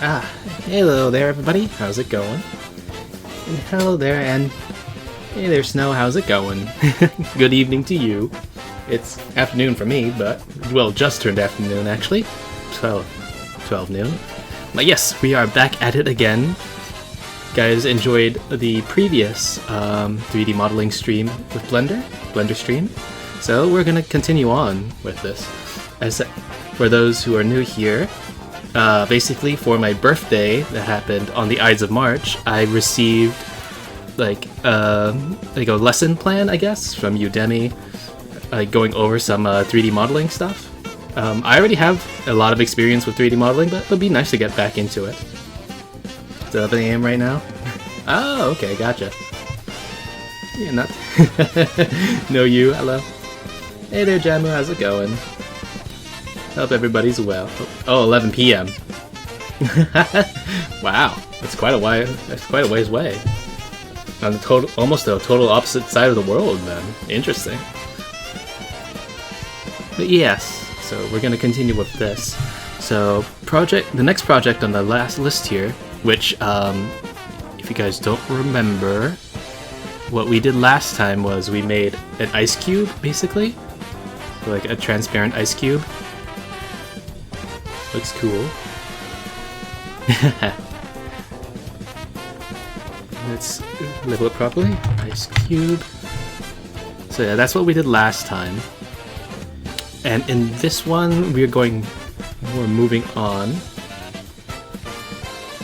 Ah, hello there, everybody. How's it going? And hello there, and hey there, Snow. How's it going? Good evening to you. It's afternoon for me, but well, just turned afternoon actually. 12 noon. But yes, we are back at it again. Guys enjoyed the previous 3D modeling stream with Blender stream. So we're gonna continue on with this. As for those who are new here, basically for my birthday that happened on the Ides of March, I received like a lesson plan, I guess, from Udemy, going over some 3D modeling stuff. I already have a lot of experience with 3D modeling, but it'll be nice to get back into it. Is that up in the aim right now? Oh, okay, gotcha. Yeah, not... No, you, hello. Hey there, Jamu, how's it going? Hope everybody's well. Oh, 11 p.m. Wow, that's quite a ways away. On the almost the total opposite side of the world, then. Interesting. But yes, so we're gonna continue with this. So, the next project on the last list here, which, if you guys don't remember, what we did last time was we made an ice cube, basically. Like a transparent ice cube. Looks cool. Let's level it properly. Ice cube. So yeah, that's what we did last time. And in this one, we're moving on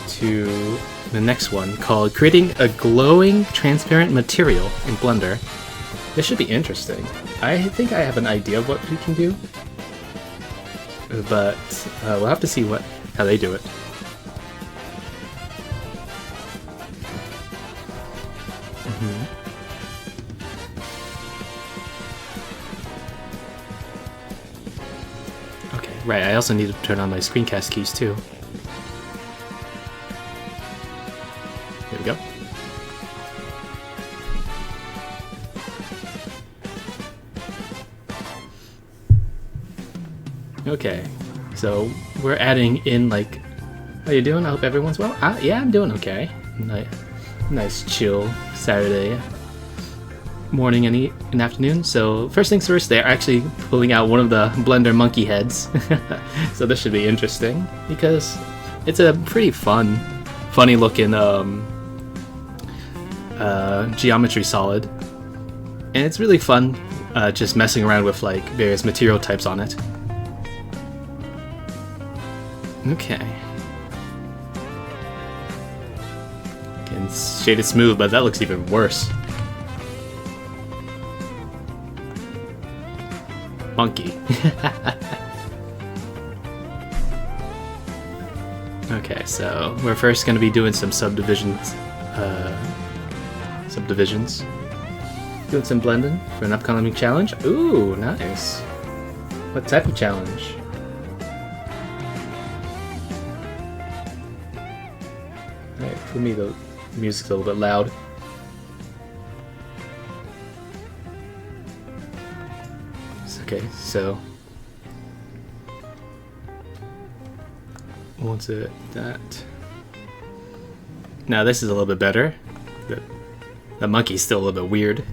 to the next one called Creating a Glowing Transparent Material in Blender. This should be interesting. I think I have an idea of what we can do, but we'll have to see how they do it. Okay, right, I also need to turn on my screencast keys too. There we go. Okay, so we're adding in like, how you doing? I hope everyone's well. Yeah, I'm doing okay. Nice chill Saturday morning and afternoon. So first things first, they're actually pulling out one of the Blender monkey heads. So this should be interesting because it's a pretty funny looking geometry solid, and it's really fun just messing around with like various material types on it. Okay. And shaded smooth, but that looks even worse. Monkey. Okay, so we're first going to be doing some subdivisions. Doing some blending for an upcoming challenge. Ooh, nice. What type of challenge? Alright, for me the music's a little bit loud. Okay, so what's it that? Now this is a little bit better. The monkey's still a little bit weird.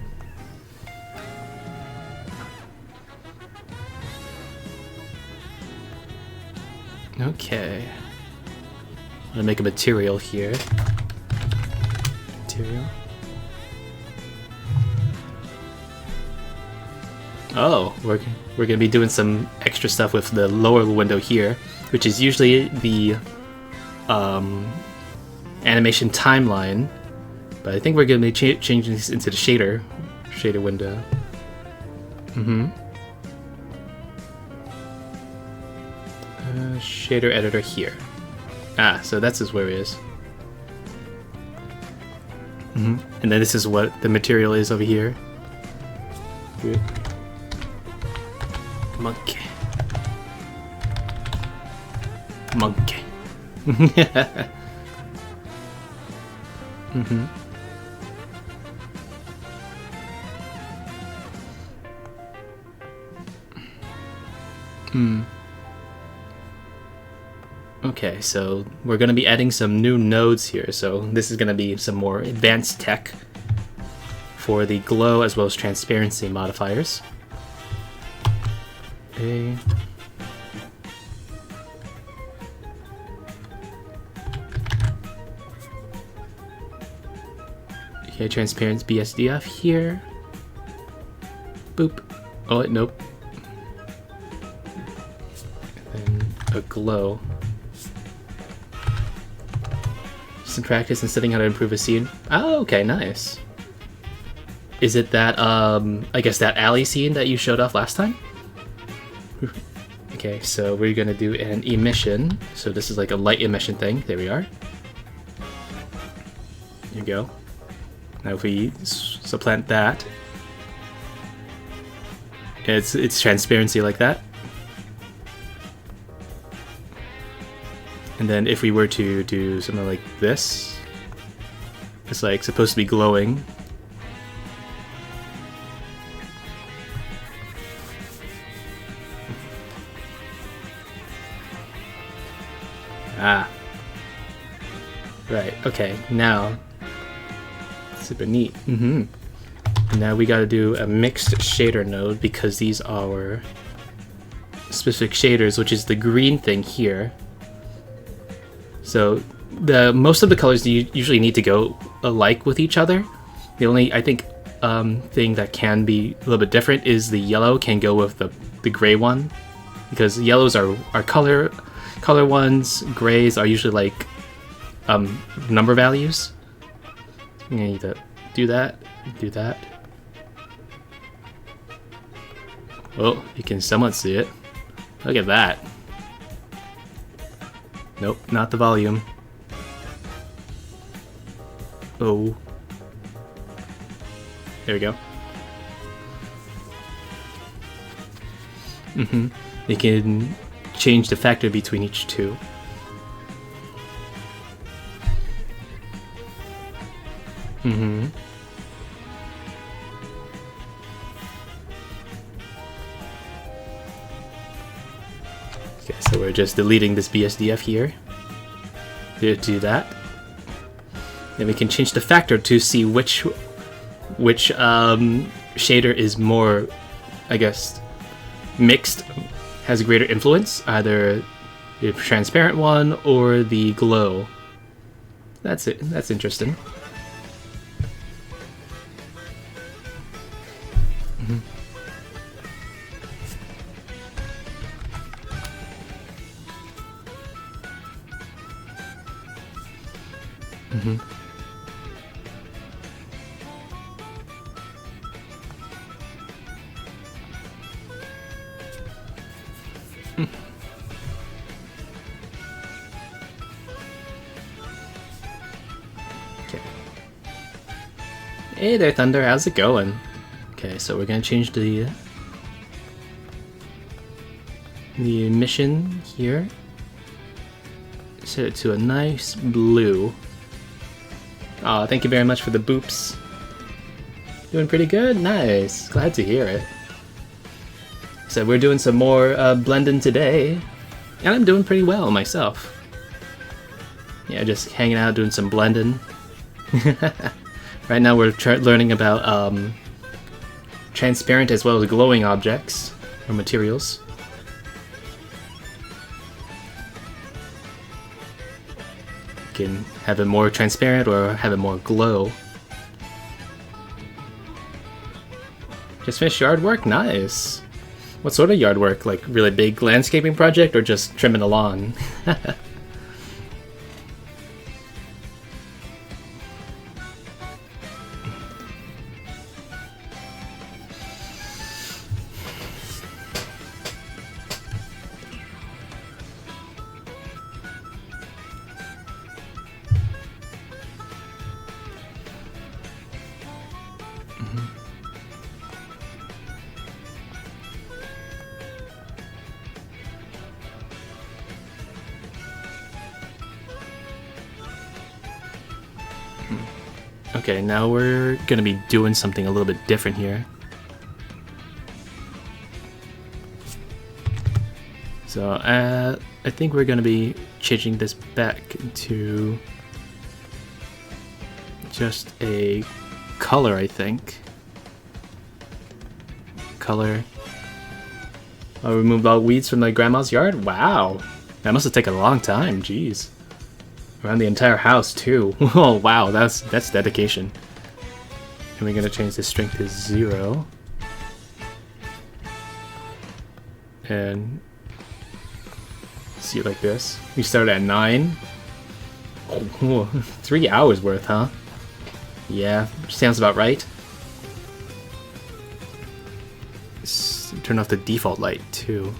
Okay. I'm gonna make a material here. Material. Oh, we're gonna be doing some extra stuff with the lower window here, which is usually the animation timeline, but I think we're gonna be changing this into the shader window. Shader editor here. So that's where it is. And then this is what the material is over here. Good. Monkey. Okay, so we're going to be adding some new nodes here. So this is going to be some more advanced tech for the glow as well as transparency modifiers. Okay. Okay, transparent BSDF here. Boop. Oh, nope. And then a glow. Some practice in studying how to improve a scene. Oh, okay, nice. Is it that, I guess that alley scene that you showed off last time? Okay, so we're gonna do an emission. So this is like a light emission thing. There we are. There you go. Now if we supplant that, it's transparency like that. And then if we were to do something like this, it's like supposed to be glowing. Ah. Right, okay, now super neat. Now we gotta do a mixed shader node because these are specific shaders, which is the green thing here. So most of the colors usually need to go alike with each other. The only, I think, thing that can be a little bit different is the yellow can go with the gray one, because yellows are color ones, grays are usually like number values. I'm gonna need to do that. Oh, you can somewhat see it. Look at that. Nope, not the volume. Oh. There we go. You can change the factor between each two. Okay, so we're just deleting this BSDF here to do that. Then we can change the factor to see which shader is more, I guess, mixed, has a greater influence, either the transparent one or the glow. That's it. That's interesting. Okay. Hey there, Thunder. How's it going? Okay, so we're gonna change the emission here. Set it to a nice blue. Aw, thank you very much for the boops. Doing pretty good? Nice. Glad to hear it. So we're doing some more blending today, and I'm doing pretty well myself. Yeah, just hanging out, doing some blending. Right now we're learning about transparent as well as glowing objects or materials. You can have it more transparent or have it more glow. Just finished yard work? Nice. What sort of yard work? Like really big landscaping project or just trimming a lawn? Okay, now we're gonna be doing something a little bit different here. So I think we're gonna be changing this back to just a color, I think. Color. I removed all weeds from my grandma's yard? Wow. That must have taken a long time, jeez. Around the entire house, too. Oh, wow, that's dedication. And we're gonna change the strength to 0. And see it like this. We started at 9. Oh, 3 hours worth, huh? Yeah, sounds about right. Turn off the default light too.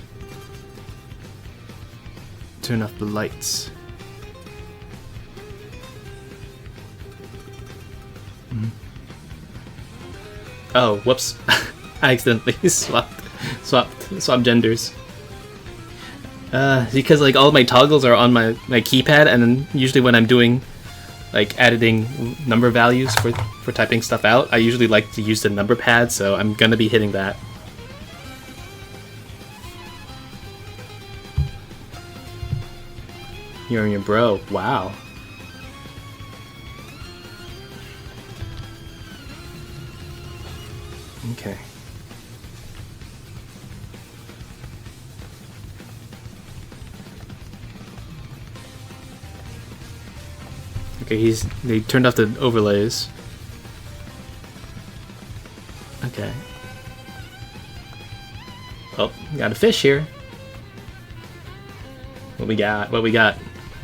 Turn off the lights. Oh, whoops. I accidentally swapped genders. Because like all of my toggles are on my keypad, and then usually when I'm doing like editing number values for typing stuff out, I usually like to use the number pad, so I'm gonna be hitting that. You're your bro. Wow. Okay. Okay, they turned off the overlays. Okay. Oh, got a fish here. What we got? What we got?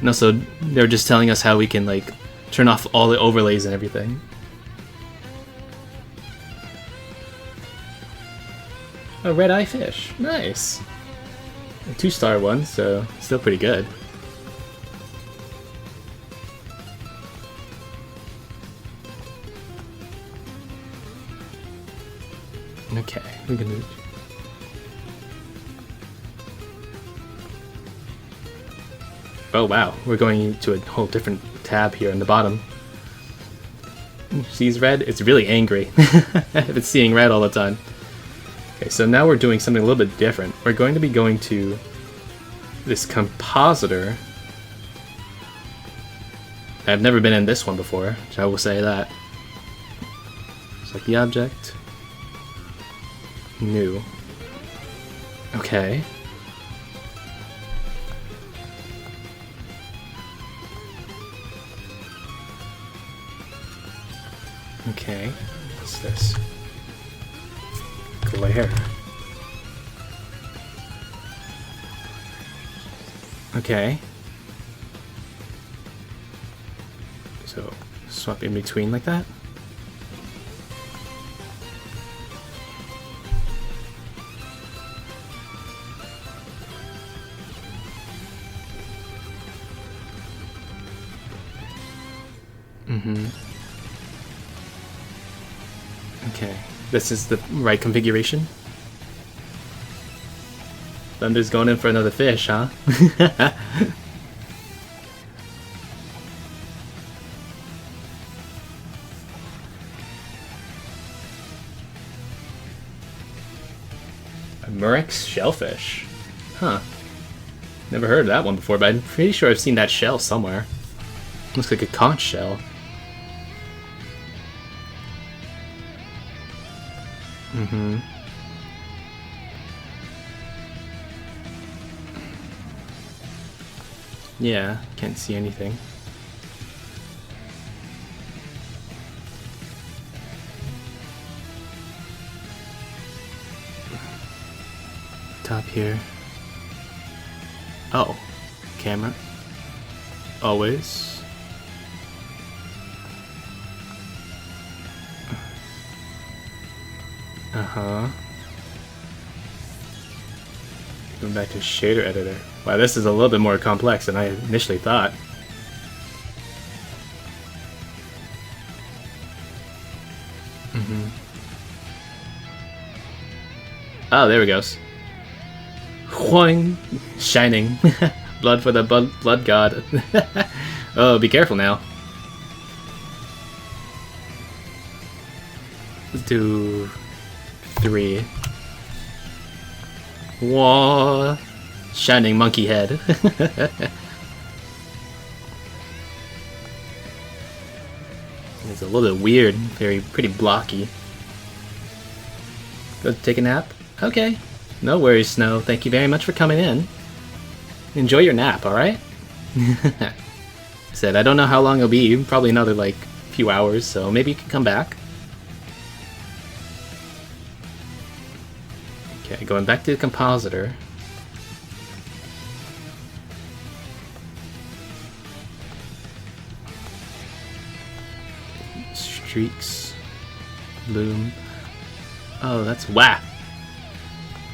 No, so they're just telling us how we can like turn off all the overlays and everything. A red-eye fish. Nice. A 2-star one, so still pretty good. Okay, we're gonna... Oh wow, we're going to a whole different tab here in the bottom. Sees red? It's really angry. It's seeing red all the time. Okay, so now we're doing something a little bit different. We're going to be going to this compositor. I've never been in this one before, so I will say that. Select the object. New. Okay. Okay, what's this? Glare. Okay. So, swap in between like that? Mm-hmm. Okay, this is the right configuration. Thunder's going in for another fish, huh? A Murex shellfish. Huh. Never heard of that one before, but I'm pretty sure I've seen that shell somewhere. Looks like a conch shell. Mm-hmm. Yeah, can't see anything. Top here. Oh, camera. Always. Uh-huh. Going back to shader editor. Wow, this is a little bit more complex than I initially thought. Mm-hmm. Oh, there we go. Huang! Shining. Blood for the blood god. Oh, be careful now. Let's do 3. Whoa! Shining monkey head. It's a little bit weird, pretty blocky. Go take a nap? Okay. No worries, Snow. Thank you very much for coming in. Enjoy your nap, alright? I said, I don't know how long it'll be. Probably another, like, few hours, so maybe you can come back. Okay, going back to the compositor. Streaks. Bloom. Oh, that's whack.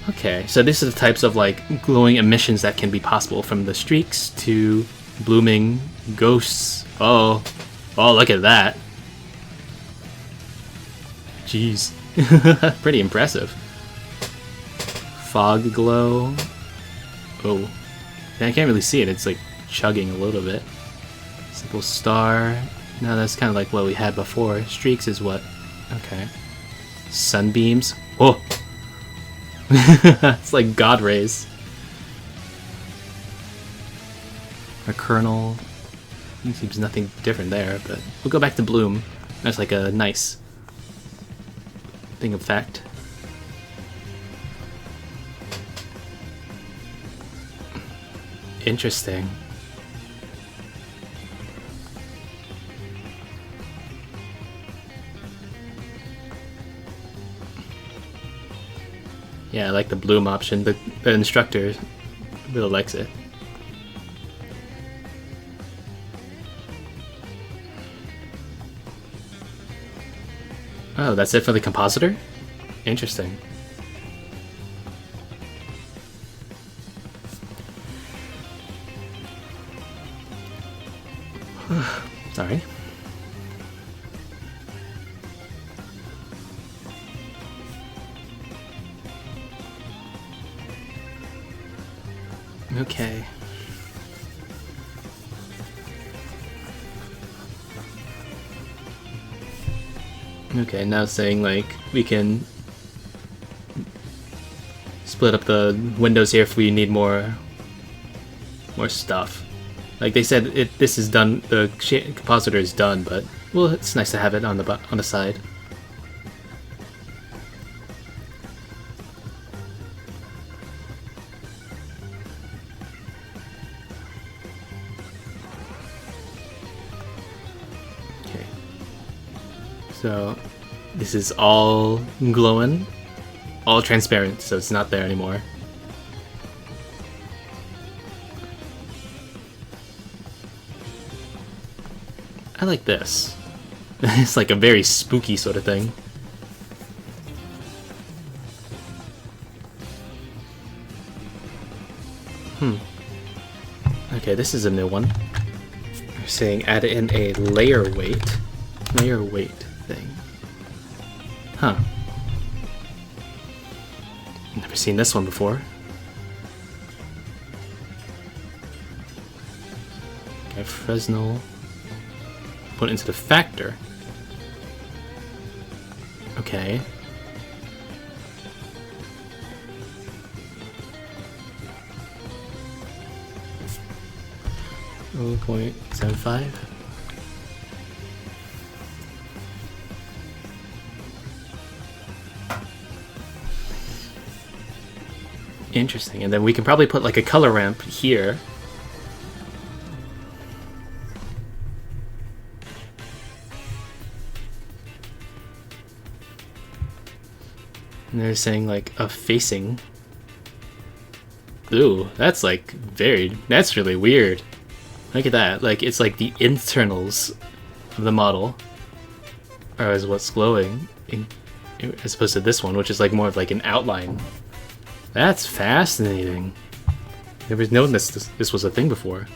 Okay, so these are the types of like glowing emissions that can be possible, from the streaks to blooming ghosts. Oh, look at that. Jeez. Pretty impressive. Fog glow. Oh, I can't really see it. It's like chugging a little bit. Simple star. No, that's kind of like what we had before. Streaks is what? Okay. Sunbeams. Whoa. It's like god rays. A kernel. Seems nothing different there, but we'll go back to bloom. That's like a nice thing of fact. Interesting. Yeah, I like the bloom option. The instructor really likes it. Oh, that's it for the compositor? Interesting. Sorry. Okay. Okay, now it's saying like we can split up the windows here if we need more stuff. Like they said, this is done. The compositor is done, but well, it's nice to have it on the side. Okay. So this is all glowing, all transparent, so it's not there anymore. I like this. It's like a very spooky sort of thing. Okay, this is a new one. They're saying add in a layer weight thing. Huh. Never seen this one before. Okay, Fresnel. Put it into the factor. Okay. .75. Interesting, and then we can probably put like a color ramp here. And they're saying like a facing. Ooh, that's like that's really weird. Look at that, like it's like the internals of the model is what's glowing, as opposed to this one, which is like more of like an outline. That's fascinating. Never known this was a thing before.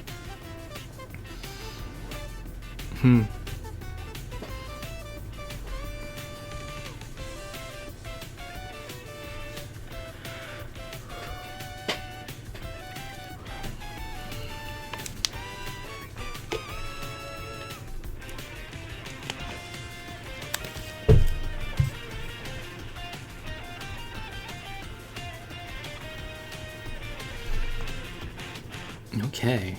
Okay.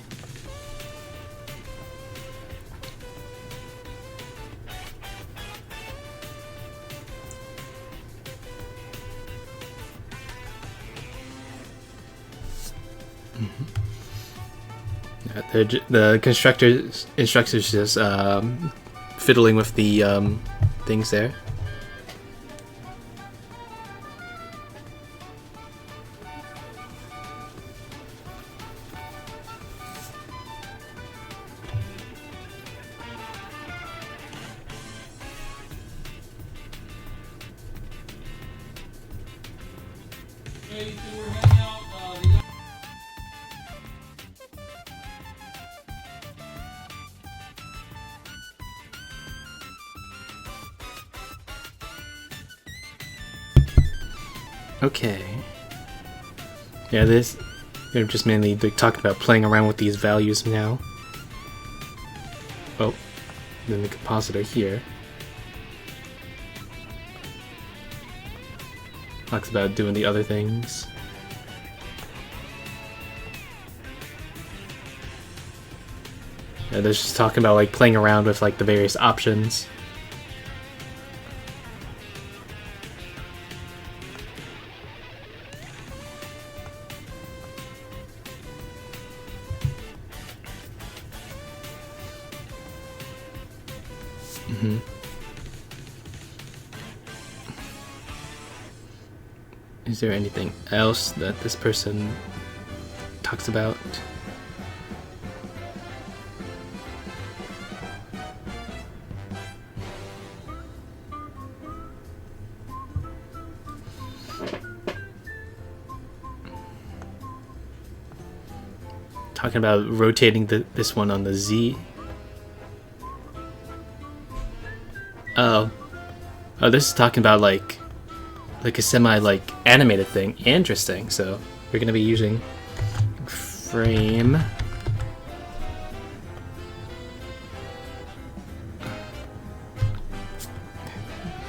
The instructor's just fiddling with the things there. Okay. Yeah, they're just mainly talking about playing around with these values now. Oh, then the compositor here talks about doing the other things. Yeah, they're just talking about like playing around with like the various options. Is there anything else that this person talks about? Talking about rotating this one on the Z. Oh, this is talking about like a semi like animated thing. Interesting. So we're gonna be using frame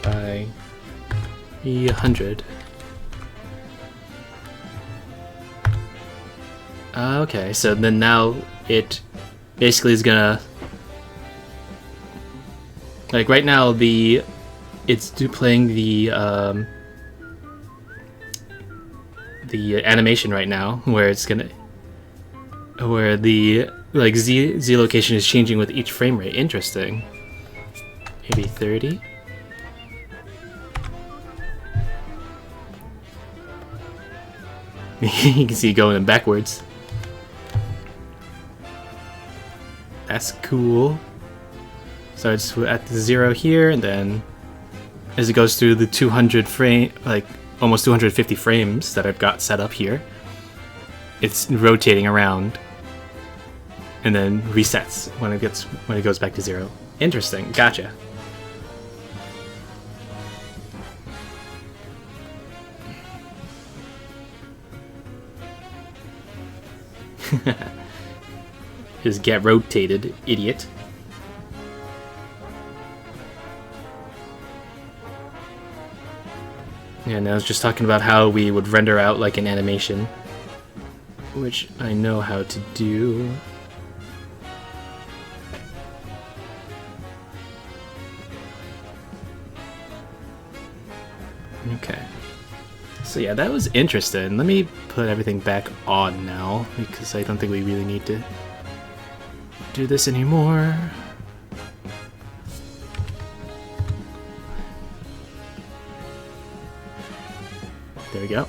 by 100. Okay, so then now it basically is gonna like right now it's playing the animation right now where the like Z location is changing with each frame rate. Interesting. Maybe 30. You can see it going backwards. That's cool. So it's at the 0 here, and then as it goes through the 200 frame, like almost 250 frames that I've got set up here, it's rotating around and then resets when it goes back to 0. Interesting. Gotcha. Just get rotated, idiot. Yeah, now I was just talking about how we would render out like an animation, which I know how to do. Okay. So yeah, that was interesting. Let me put everything back on now, because I don't think we really need to do this anymore. There we go.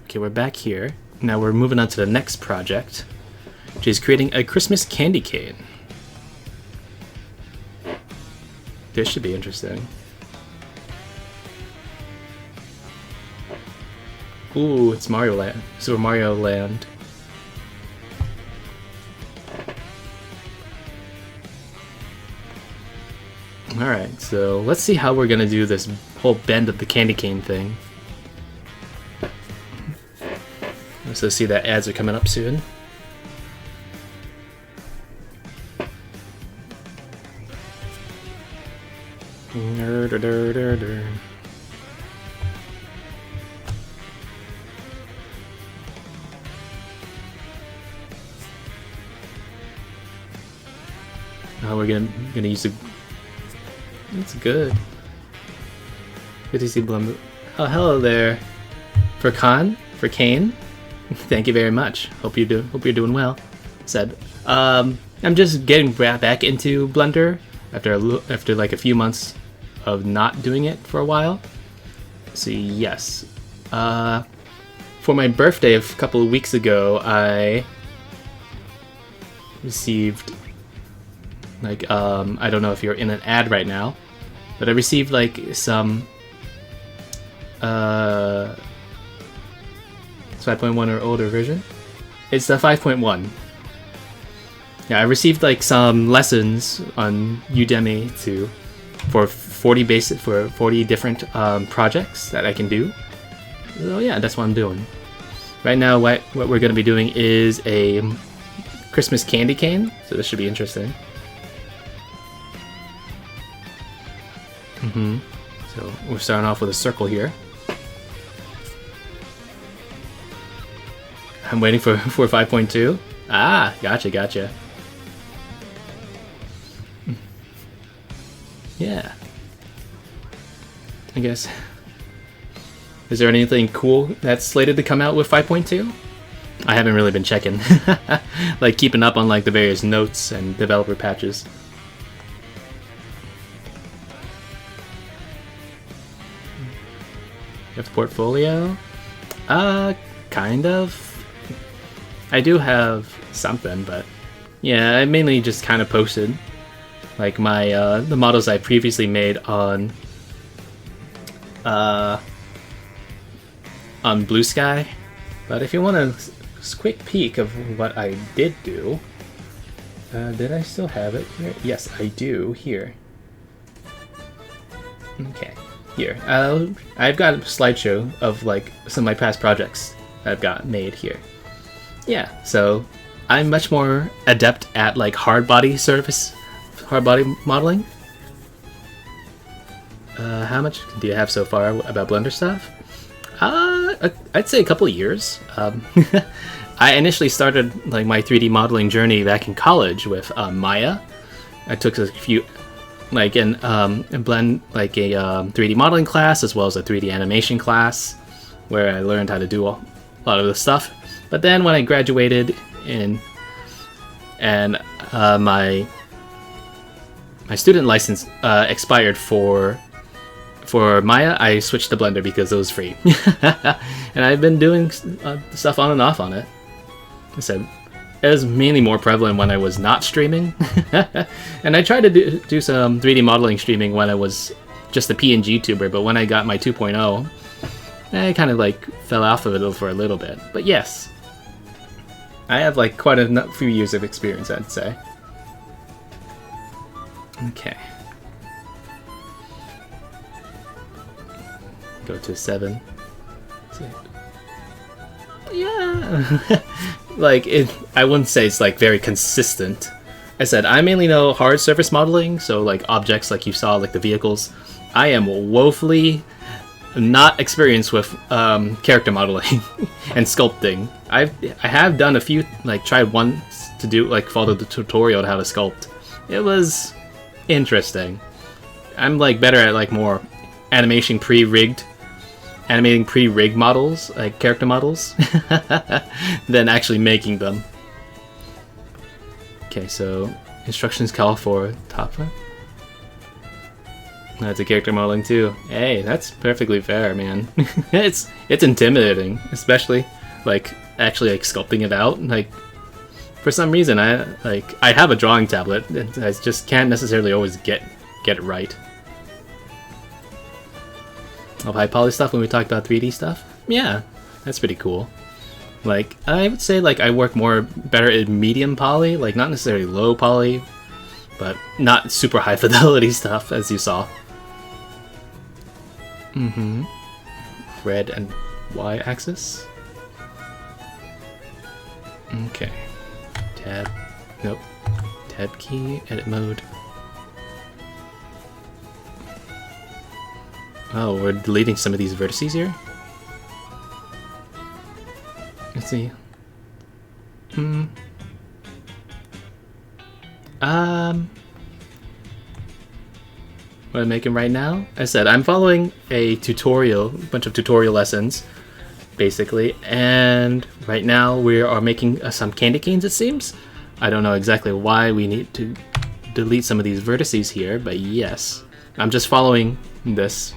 Okay, we're back here. Now we're moving on to the next project, which is creating a Christmas candy cane. This should be interesting. Ooh, it's Mario Land. Super Mario Land. Alright, so let's see how we're gonna do this whole bend of the candy cane thing. So see that ads are coming up soon. Oh, we're gonna use the. That's good. Good to see Blum. Oh, hello there, for Kane. Thank you very much. Hope you're doing well. Said, I'm just getting back into Blender after like a few months of not doing it for a while. So yes, for my birthday a couple of weeks ago, I received like I don't know if you're in an ad right now, but I received like some it's 5.1 or older version. It's the 5.1. Yeah, I received like some lessons on Udemy for 40 different projects that I can do. So yeah, that's what I'm doing. Right now, what we're going to be doing is a Christmas candy cane, so this should be interesting. So we're starting off with a circle here. I'm waiting for 5.2. Ah, gotcha. Yeah. I guess. Is there anything cool that's slated to come out with 5.2? I haven't really been checking. Like keeping up on like the various notes and developer patches. You have the portfolio? Kind of. I do have something, but yeah, I mainly just kind of posted like my the models I previously made on Blue Sky. But if you want a quick peek of what I did do, did I still have it here? Yes, I do here. Okay, here. I've got a slideshow of like some of my past projects that I've got made here. Yeah, so I'm much more adept at like hard body modeling. How much do you have so far about Blender stuff? I'd say a couple of years. I initially started like my 3D modeling journey back in college with Maya. I took a few, like in Blend, like a 3D modeling class as well as a 3D animation class, where I learned how to do a lot of the stuff. But then when I graduated and my student license expired for Maya, I switched to Blender because it was free. And I've been doing stuff on and off on it. I said it was mainly more prevalent when I was not streaming. And I tried to do some 3D modeling streaming when I was just a PNG tuber, but when I got my 2.0, I kind of like fell off of it for a little bit. But yes, I have like quite a few years of experience, I'd say. Okay. Go to 7. Yeah. Like it, I wouldn't say it's like very consistent. I said I mainly know hard surface modeling, so like objects like you saw, like the vehicles. I am woefully not experienced with character modeling and sculpting. I have done a few, like tried once to do like follow the tutorial on how to sculpt. It was interesting. I'm like better at like more animating pre-rigged models, like character models, than actually making them. Okay, so instructions call for top one. That's a character modeling too. Hey, that's perfectly fair, man. It's intimidating, especially like actually like sculpting it out. Like for some reason, I have a drawing tablet, and I just can't necessarily always get it right. Of high poly stuff when we talk about 3D stuff, yeah, that's pretty cool. Like I would say, like I work better at medium poly, like not necessarily low poly, but not super high fidelity stuff, as you saw. Red and Y axis. Okay. Tab. Nope. Tab key. Edit mode. Oh, we're deleting some of these vertices here. Let's see. What I'm making right now? I said I'm following a tutorial, a bunch of tutorial lessons basically. And right now we are making some candy canes, it seems. I don't know exactly why we need to delete some of these vertices here, but yes. I'm just following this.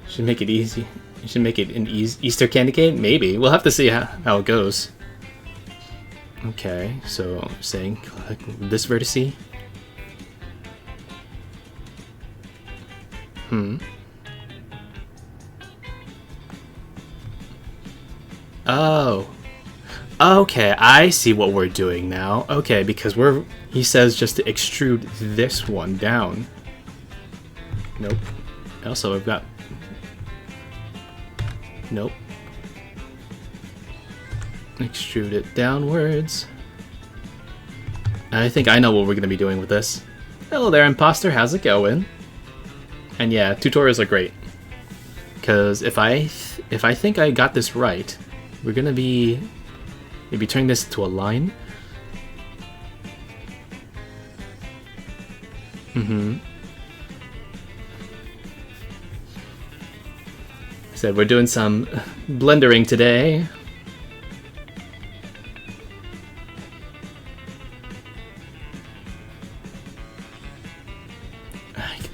Should make it easy. You should make it an Easter candy cane? Maybe. We'll have to see how it goes. Okay, so saying click this vertice. Oh. Okay, I see what we're doing now. Okay, because he says just to extrude this one down. Nope. Also, I've got... Nope. Extrude it downwards. I think I know what we're going to be doing with this. Hello there, imposter. How's it going? And yeah, tutorials are great. Because if I think I got this right, we're going to be maybe turning this to a line. Said we're doing some blendering today.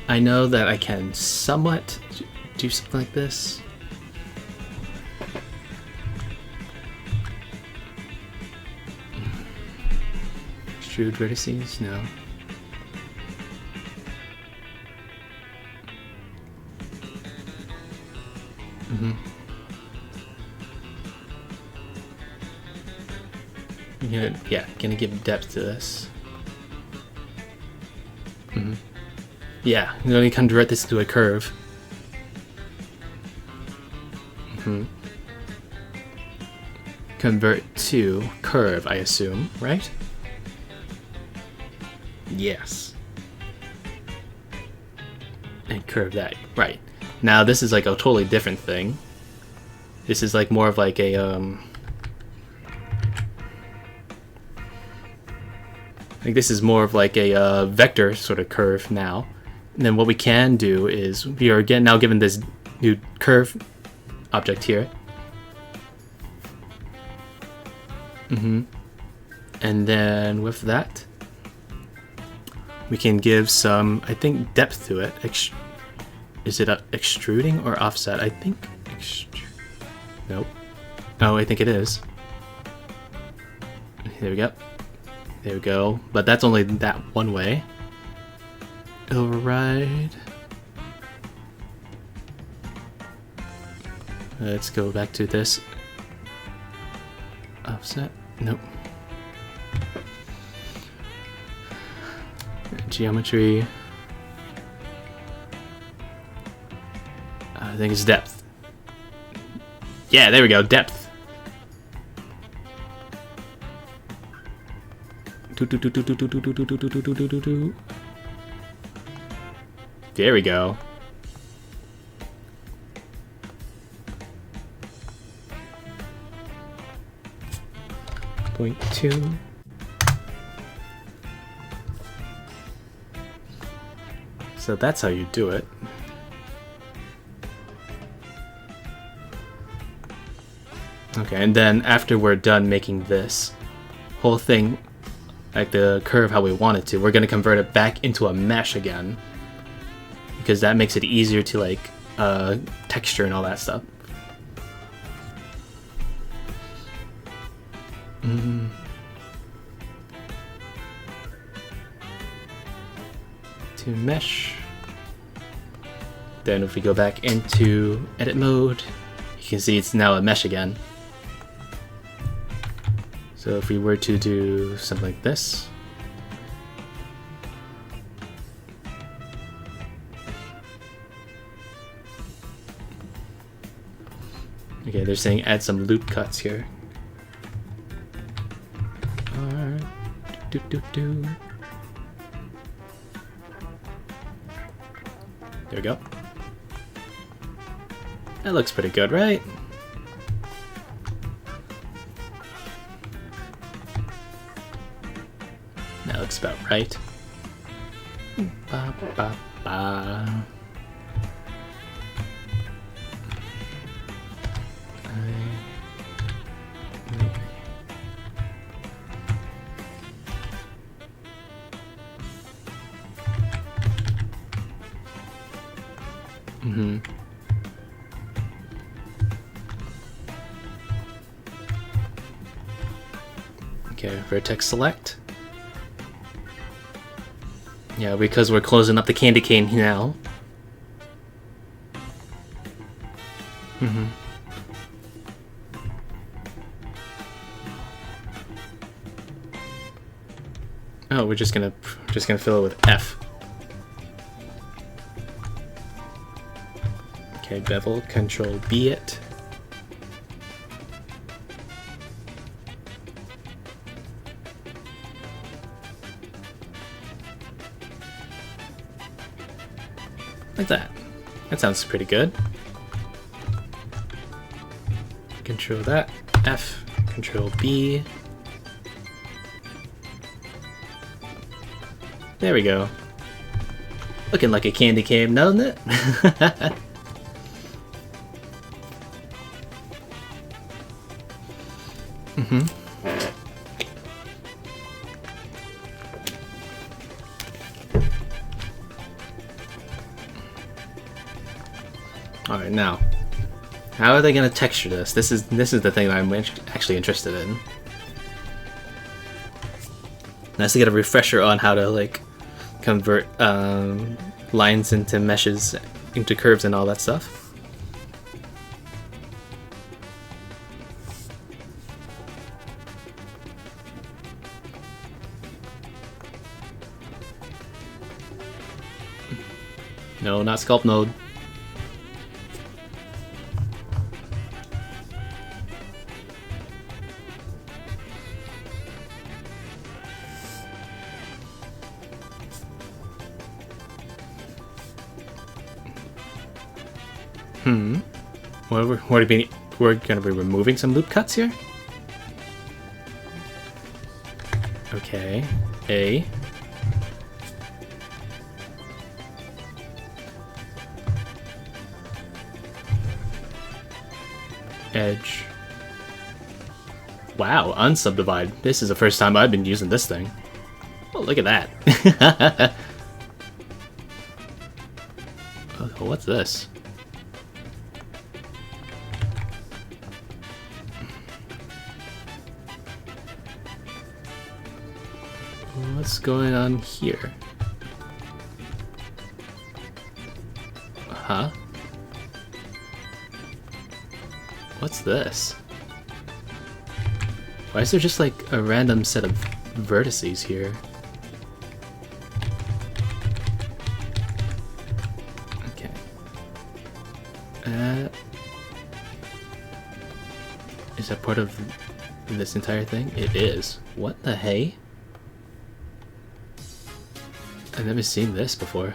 I know that I can somewhat do something like this. Extrude vertices? No. Yeah, gonna give depth to this. Yeah, I'm gonna convert this to a curve. Convert to curve, I assume, right? Yes. And curve that, right. Now this is like a totally different thing. This is like more of like a like this is more of like a vector sort of curve now. And then what we can do is we are again now given this new curve object here. And then with that, we can give some, I think, depth to it. Is it extruding or offset? I think nope. Oh, I think it is. There we go. There we go. But that's only that one way. Override. Let's go back to this. Offset. Nope. Geometry. I think it's depth. Yeah, there we go. Depth. There we go. Point 2. So that's how you do it. Okay, and then after we're done making this whole thing, like the curve how we want it to, we're going to convert it back into a mesh again. Because that makes it easier to like texture and all that stuff. To mesh. Then if we go back into edit mode, you can see it's now a mesh again. So if we were to do something like this. Okay, they're saying add some loop cuts here. There we go. That looks pretty good, right? That looks about right. Ba, ba, ba. Mm-hmm. Okay, vertex select. Yeah, because we're closing up the candy cane now. Mm-hmm. Oh, we're just gonna fill it with F. Okay, bevel, control B it. Like that. That sounds pretty good. Control that. F, control B. There we go. Looking like a candy cane, doesn't it? Mm-hmm. All right, now, how are they gonna texture this? This is the thing that I'm actually interested in. Nice to get a refresher on how to like convert lines into meshes, into curves, and all that stuff. No, not sculpt node. We're gonna be removing some loop cuts here. Okay, A. Edge. Wow, unsubdivide. This is the first time I've been using this thing. Oh, look at that. Oh, what's this? What's going on here? Huh? What's this? Why is there just like a random set of vertices here? Okay. Is that part of this entire thing? It is. What the hey? I've never seen this before.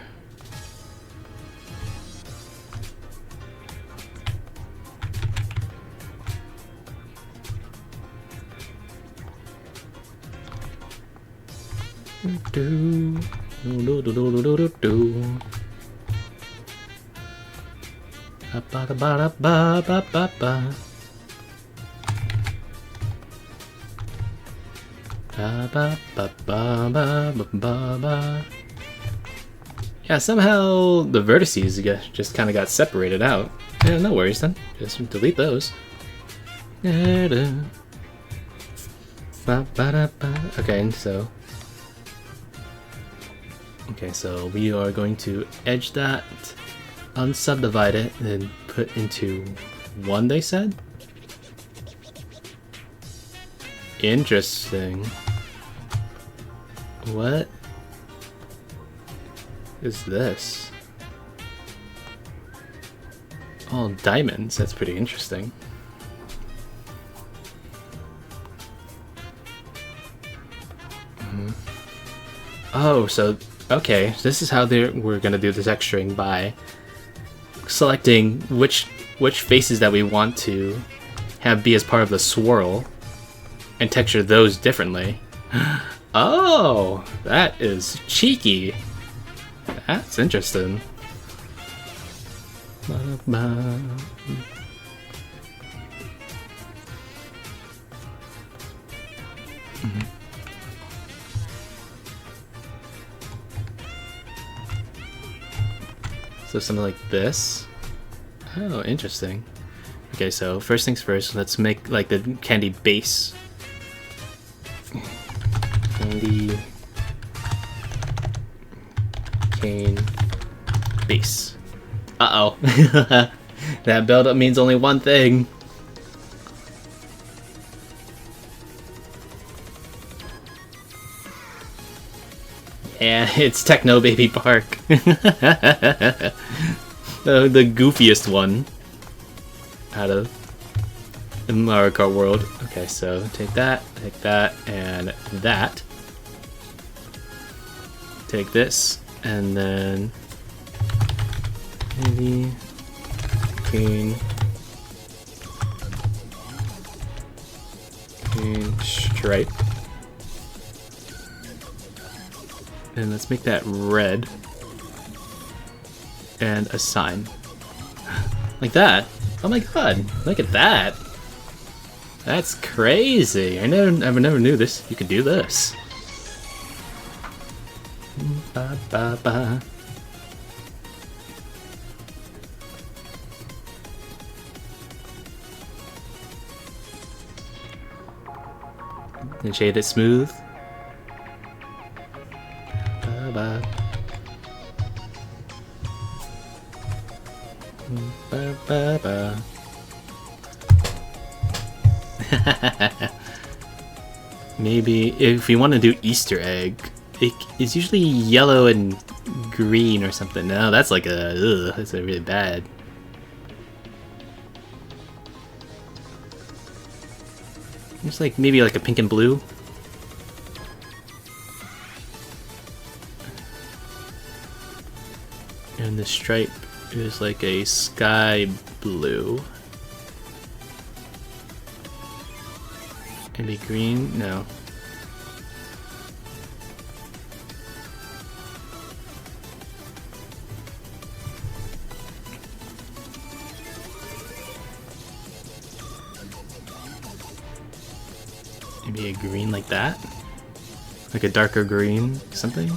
Yeah, somehow the vertices just kind of got separated out. Yeah, no worries then. Just delete those. Okay, so we are going to edge that, unsubdivide it, and then put into one, they said? Interesting. What is this? Oh, diamonds. That's pretty interesting. Oh, so okay, this is how we're gonna do the texturing, by selecting which faces that we want to have be as part of the swirl and texture those differently. Oh, that is cheeky. That's interesting. So something like this. Oh, interesting. Okay, so first things first, let's make like the candy base. Candy cane base. Uh-oh. That buildup means only one thing. Yeah, it's Techno Baby Park. The goofiest one out of the Mario Kart world. Okay, so take that, and that. Take this, and then maybe green stripe. And let's make that red. And a sign. Like that. Oh my god, look at that. That's crazy. I never knew this. You could do this. Ba, ba, ba. And shade it smooth. Ba, ba. Ba, ba, ba. Maybe if you want to do Easter egg, it's usually yellow and green or something. No, that's like that's a really bad. It's like maybe like a pink and blue. And the stripe is like a sky blue. Maybe green? No. Maybe a green like that? Like a darker green, something?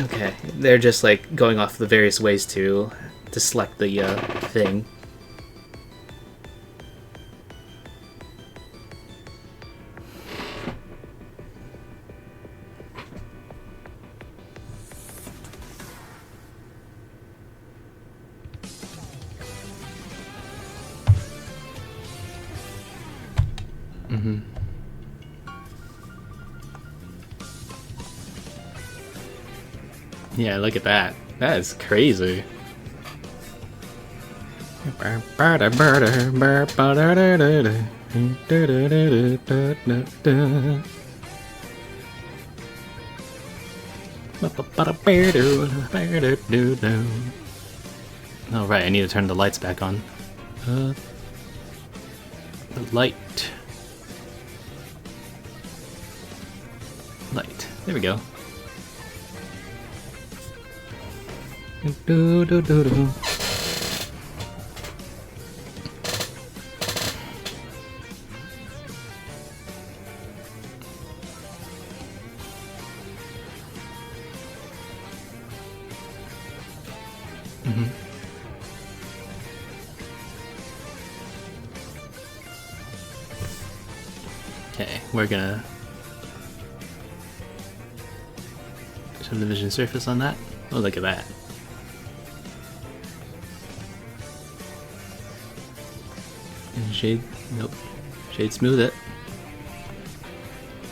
Okay, they're just like going off the various ways to select the thing. Yeah, look at that. That is crazy. Oh right, I need to turn the lights back on. The light. Light. There we go. Do, do, do, do. Okay, we're gonna subdivision surface on that. Oh, look at that. And shade, nope. Shade smooth it.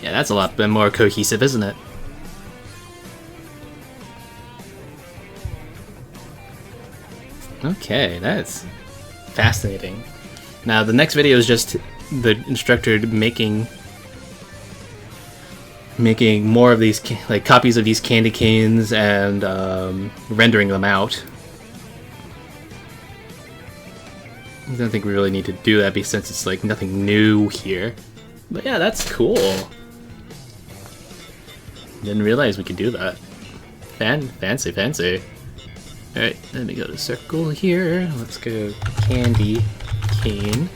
Yeah, that's a lot bit more cohesive, isn't it? Okay, that's fascinating. Now the next video is just the instructor making making more of these like copies of these candy canes and rendering them out. I don't think we really need to do that since it's like nothing new here. But yeah, that's cool. Didn't realize we could do that. Fancy, fancy. Alright, let me go to circle here. Let's go candy cane.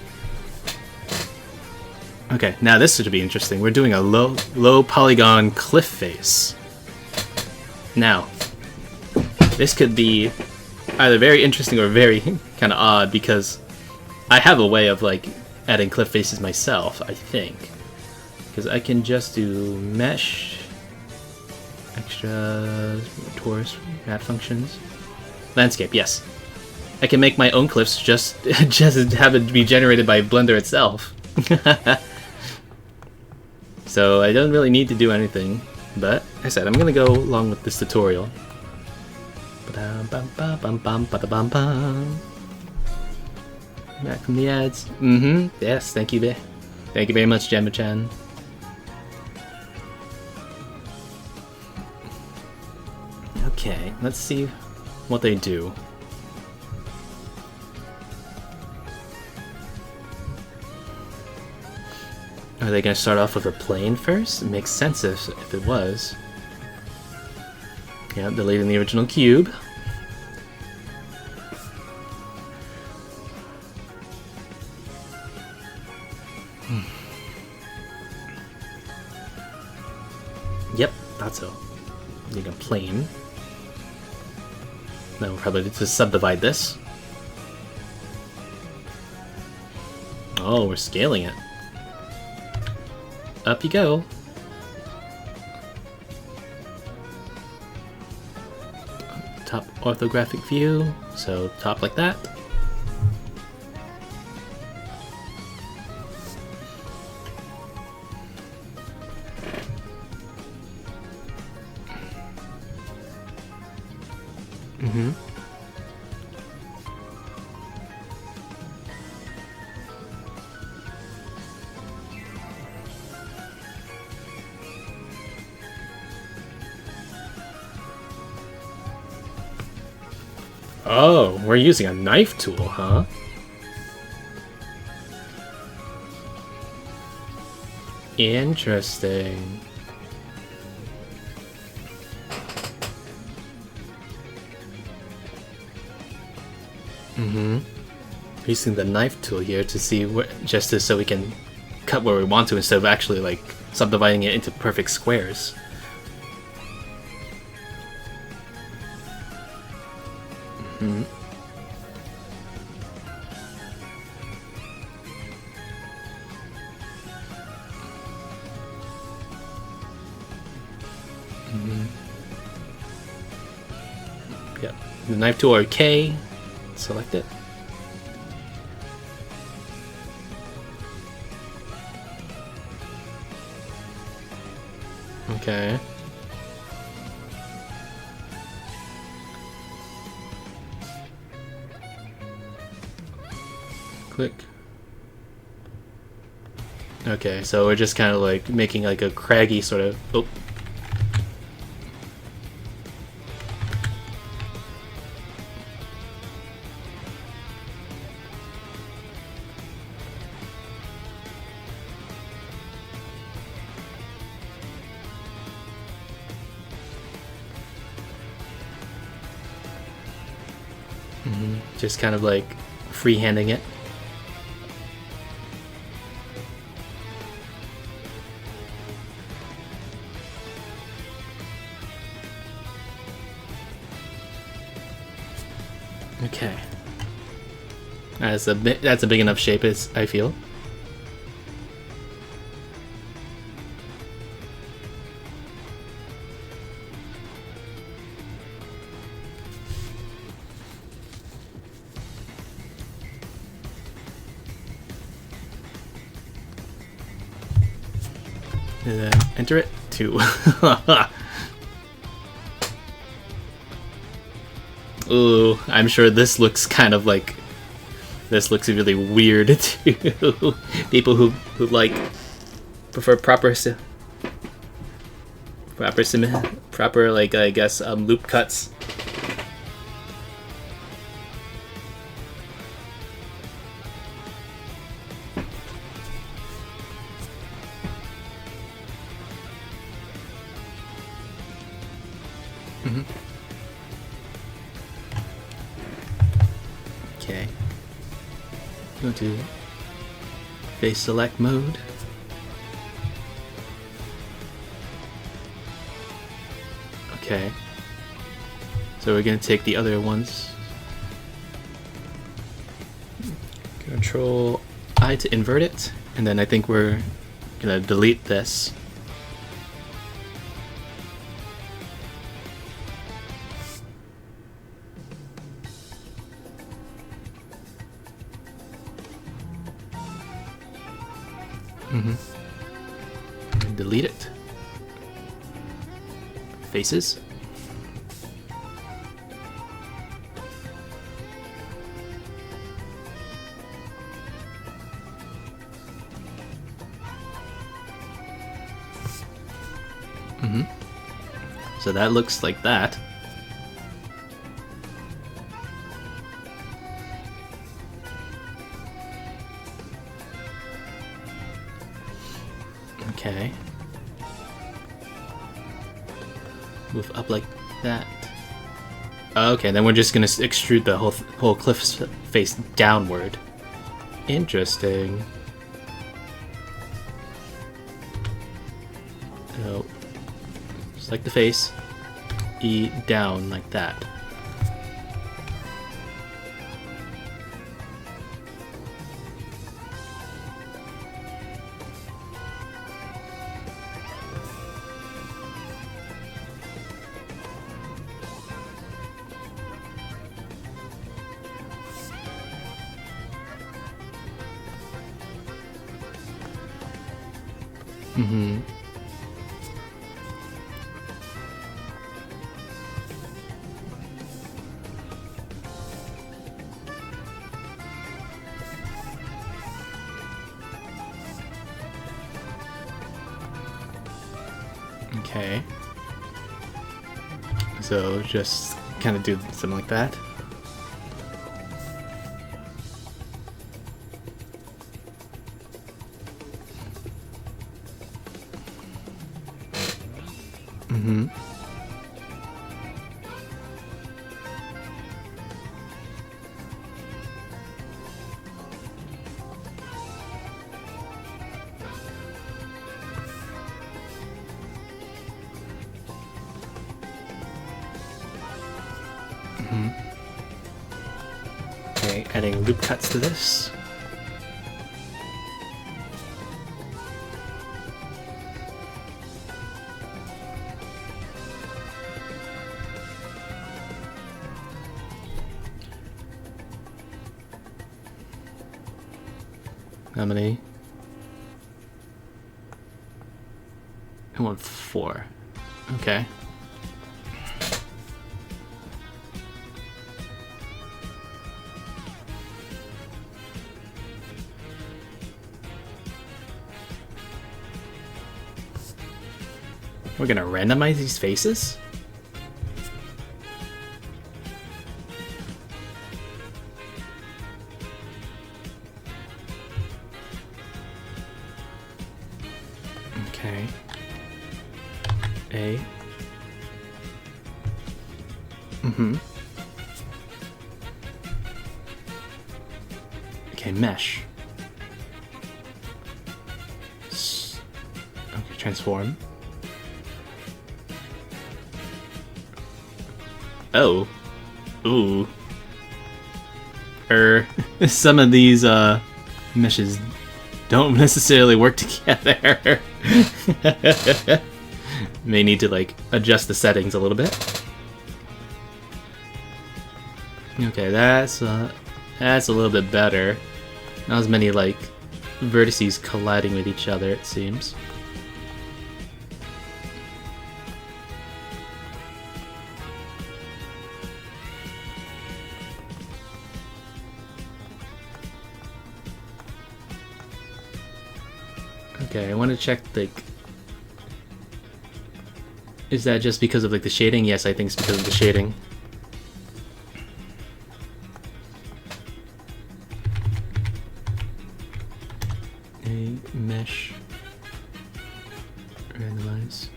Okay, now this should be interesting. We're doing a low polygon cliff face. Now, this could be either very interesting or very kind of odd because I have a way of like adding cliff faces myself, I think. Because I can just do mesh, extra, torus, add functions, landscape. Yes, I can make my own cliffs just have it be generated by Blender itself. So I don't really need to do anything, but like I said, I'm gonna go along with this tutorial. Back from the ads. Yes, thank you, thank you very much, Gemma-chan. Okay, let's see what they do. Are they going to start off with a plane first? It makes sense if it was. Yeah, deleting the original cube. Yep, thought so. Need a plane. Then we'll probably need to subdivide this. Oh, we're scaling it. Up you go. Top orthographic view, so top like that. Oh, we're using a knife tool, huh? Interesting. Using the knife tool here to see so we can cut where we want to instead of actually like subdividing it into perfect squares. Yep. The knife tool or K. Select it. Okay. Click. Okay, so we're just kind of like making like a craggy sort of... Oh. Just kind of like freehanding it. Okay. That's a big enough shape, I feel. And then enter it. 2. Ooh, I'm sure this looks kind of like... This looks really weird to people who like prefer proper... proper like I guess loop cuts. Okay. Go to face select mode. Okay. So we're gonna take the other ones. Control I to invert it, and then I think we're gonna delete this. And delete it. Faces. So that looks like that. Okay. Move up like that. Okay, then we're just gonna extrude the whole cliff's face downward. Interesting. Oh, just like the face, E down like that. Okay. So just kind of do something like that. Okay, adding loop cuts to this. How many? I want 4. Okay. We're gonna randomize these faces? Okay. A. Okay, mesh. Okay, transform. Oh. Ooh. Some of these meshes don't necessarily work together. May need to like adjust the settings a little bit. Okay, that's a little bit better. Not as many like vertices colliding with each other, it seems. Okay, I want to check like Is that just because of like the shading? Yes, I think it's because of the shading. A mesh randomize.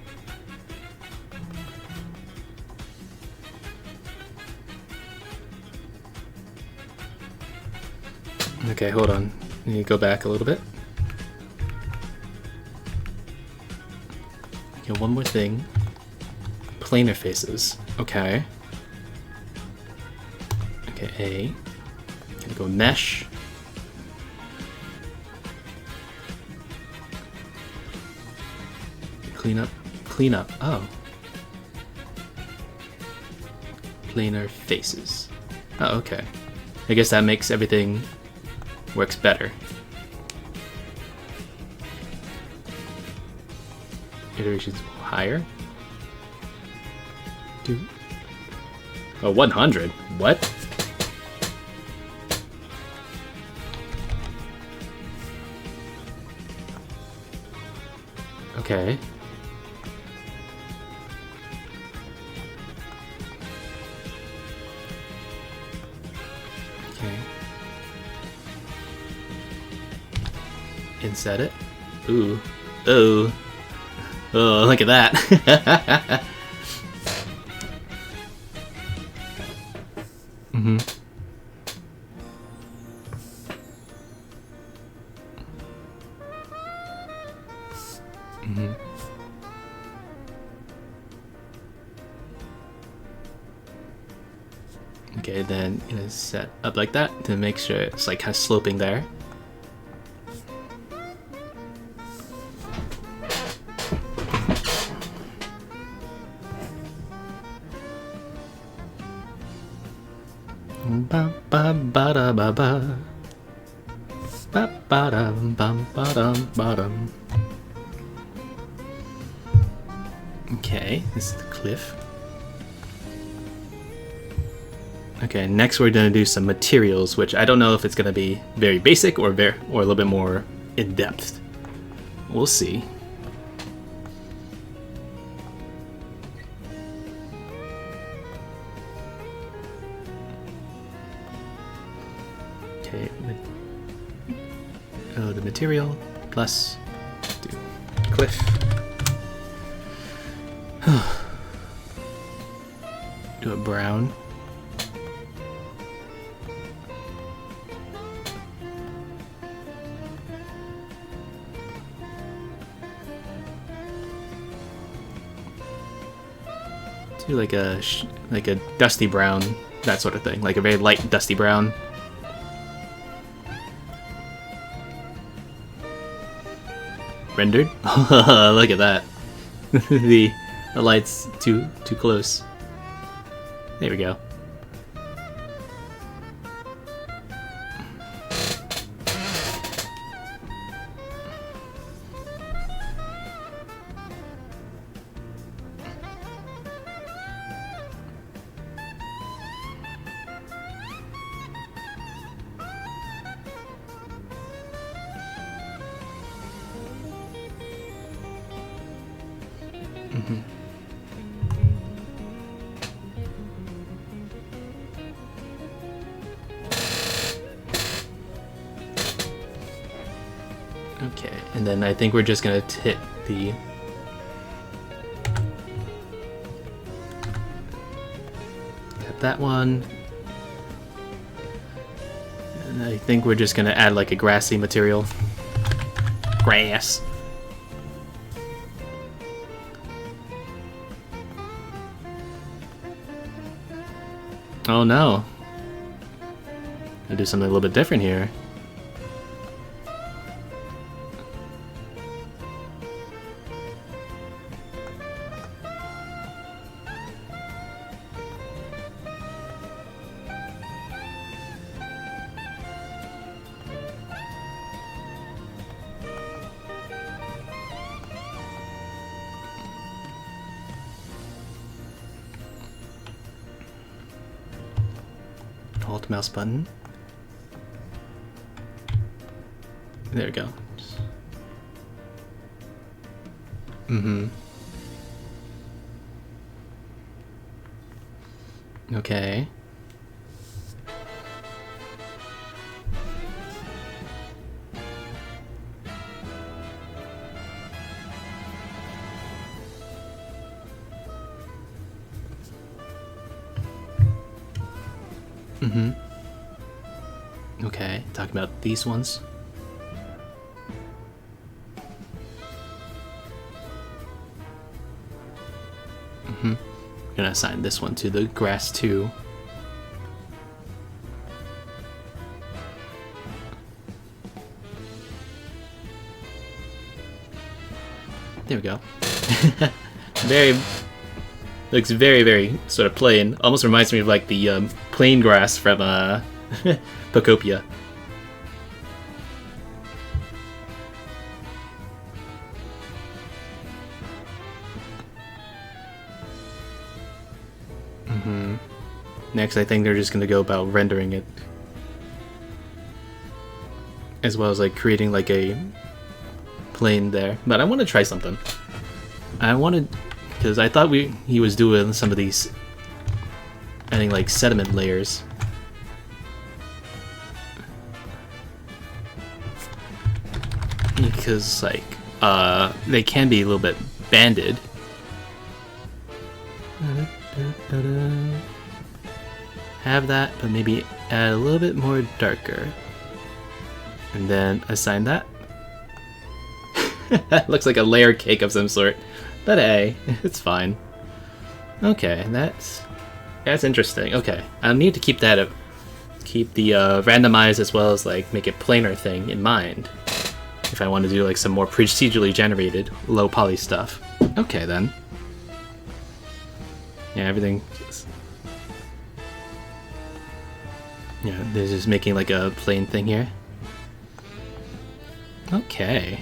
Okay, hold on. I need to go back a little bit. Okay, one more thing. Planar faces. Okay. Okay, A. Gonna go mesh. Clean up. Clean up. Oh. Planar faces. Oh, okay. I guess that makes everything works better. Iterations higher? Oh, 100? What? Okay. Okay. Inset it. Ooh. Oh. Oh, look at that. Mm-hmm. Mm-hmm. Okay, then it is set up like that to make sure it's like kind of sloping there. Ba ba ba da ba ba. Ba ba dum bum ba dum ba dum. Okay, this is the cliff. Okay, next we're gonna do some materials, which I don't know if it's gonna be very basic or a little bit more in depth. We'll see. Okay, the material plus do cliff. Do a brown. Do like a dusty brown, that sort of thing, like a very light dusty brown. Rendered? Look at that. the light's too close. There we go. Mm-hmm. Okay, and then I think we're just gonna hit the tap that one, and I think we're just gonna add like a grassy material. Grass. Oh no. I'll do something a little bit different here. Alt mouse button. There we go. Just... Mm-hmm. Okay. Mm-hmm. Okay, talking about these ones. Mm-hmm. Gonna assign this one to the grass too. There we go. Very looks very sort of plain. Almost reminds me of like the plain grass from Pocopia. Mm-hmm. Next, I think they're just gonna go about rendering it, as well as like creating like a plane there. But I want to try something. I wanted, because I thought he was doing some of these, adding like sediment layers. Because like they can be a little bit banded. Have that, but maybe add a little bit more darker. And then assign that. Looks like a layer cake of some sort. But hey, it's fine. Okay, that's interesting. Okay, I'll need to keep that up. Keep the randomize as well as like make it planar thing in mind. If I want to do like some more procedurally generated low poly stuff. Okay then. Yeah, everything. Yeah, they're just making like a plain thing here. Okay.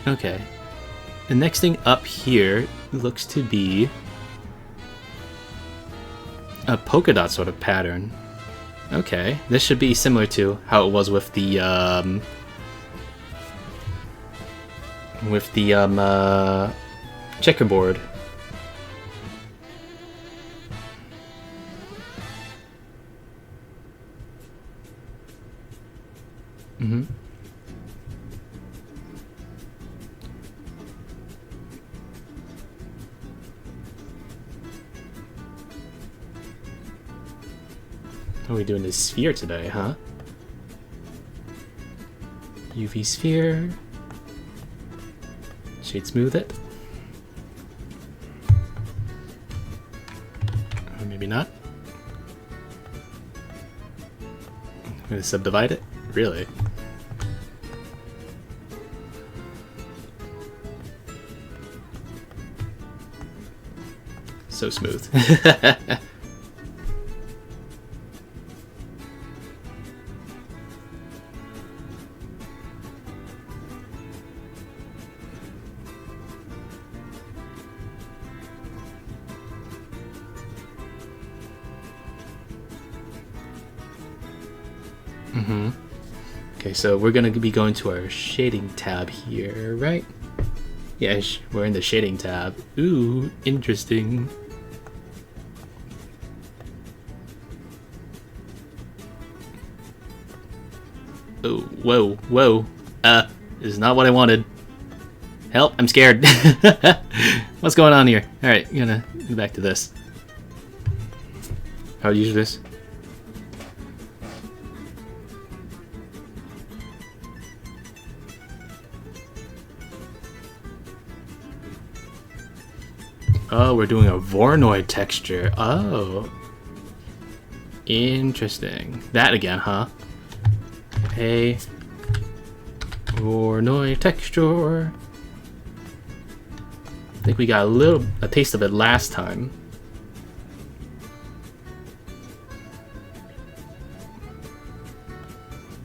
Okay. The next thing up here looks to be a polka dot sort of pattern. Okay, this should be similar to how it was with the checkerboard. Mm-hmm. How are we doing this sphere today, huh? UV sphere. Shade smooth it. Or maybe not. I'm gonna subdivide it? Really? So smooth. Mm-hmm. Okay, so we're gonna be going to our shading tab here, right? Yeah, we're in the shading tab. Ooh, interesting. Oh, whoa, whoa. This is not what I wanted. Help, I'm scared. What's going on here? Alright, I'm gonna go back to this. How do you use this? Oh, we're doing a Voronoi texture. Oh. Interesting. That again, huh? A Voronoi texture. I think we got a taste of it last time.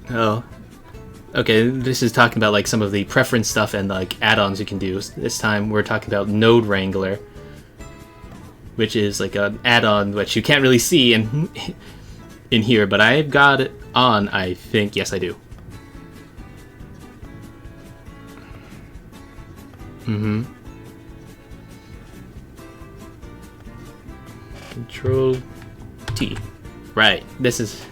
Oh. Okay, this is talking about like some of the preference stuff and like add-ons you can do. This time we're talking about Node Wrangler, which is like an add-on which you can't really see in here, but I've got it on, I think. Yes, I do. Mm-hmm. Control T. Right. This is...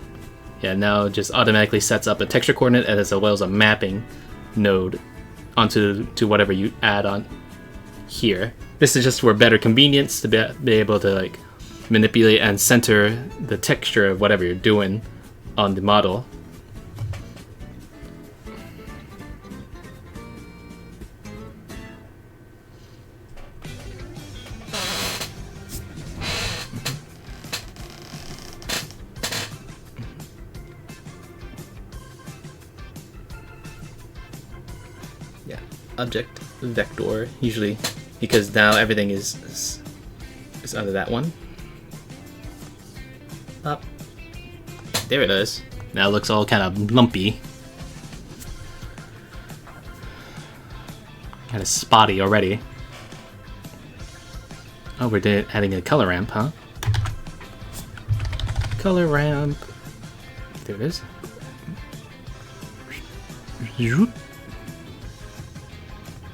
Yeah, now it just automatically sets up a texture coordinate as well as a mapping node onto whatever you add on here. This is just for better convenience to be able to like manipulate and center the texture of whatever you're doing on the model. Yeah, object vector usually, because now everything is under that one. Up. There it is. Now it looks all kind of lumpy. Kind of spotty already. Oh, we're adding a color ramp, huh? Color ramp. There it is.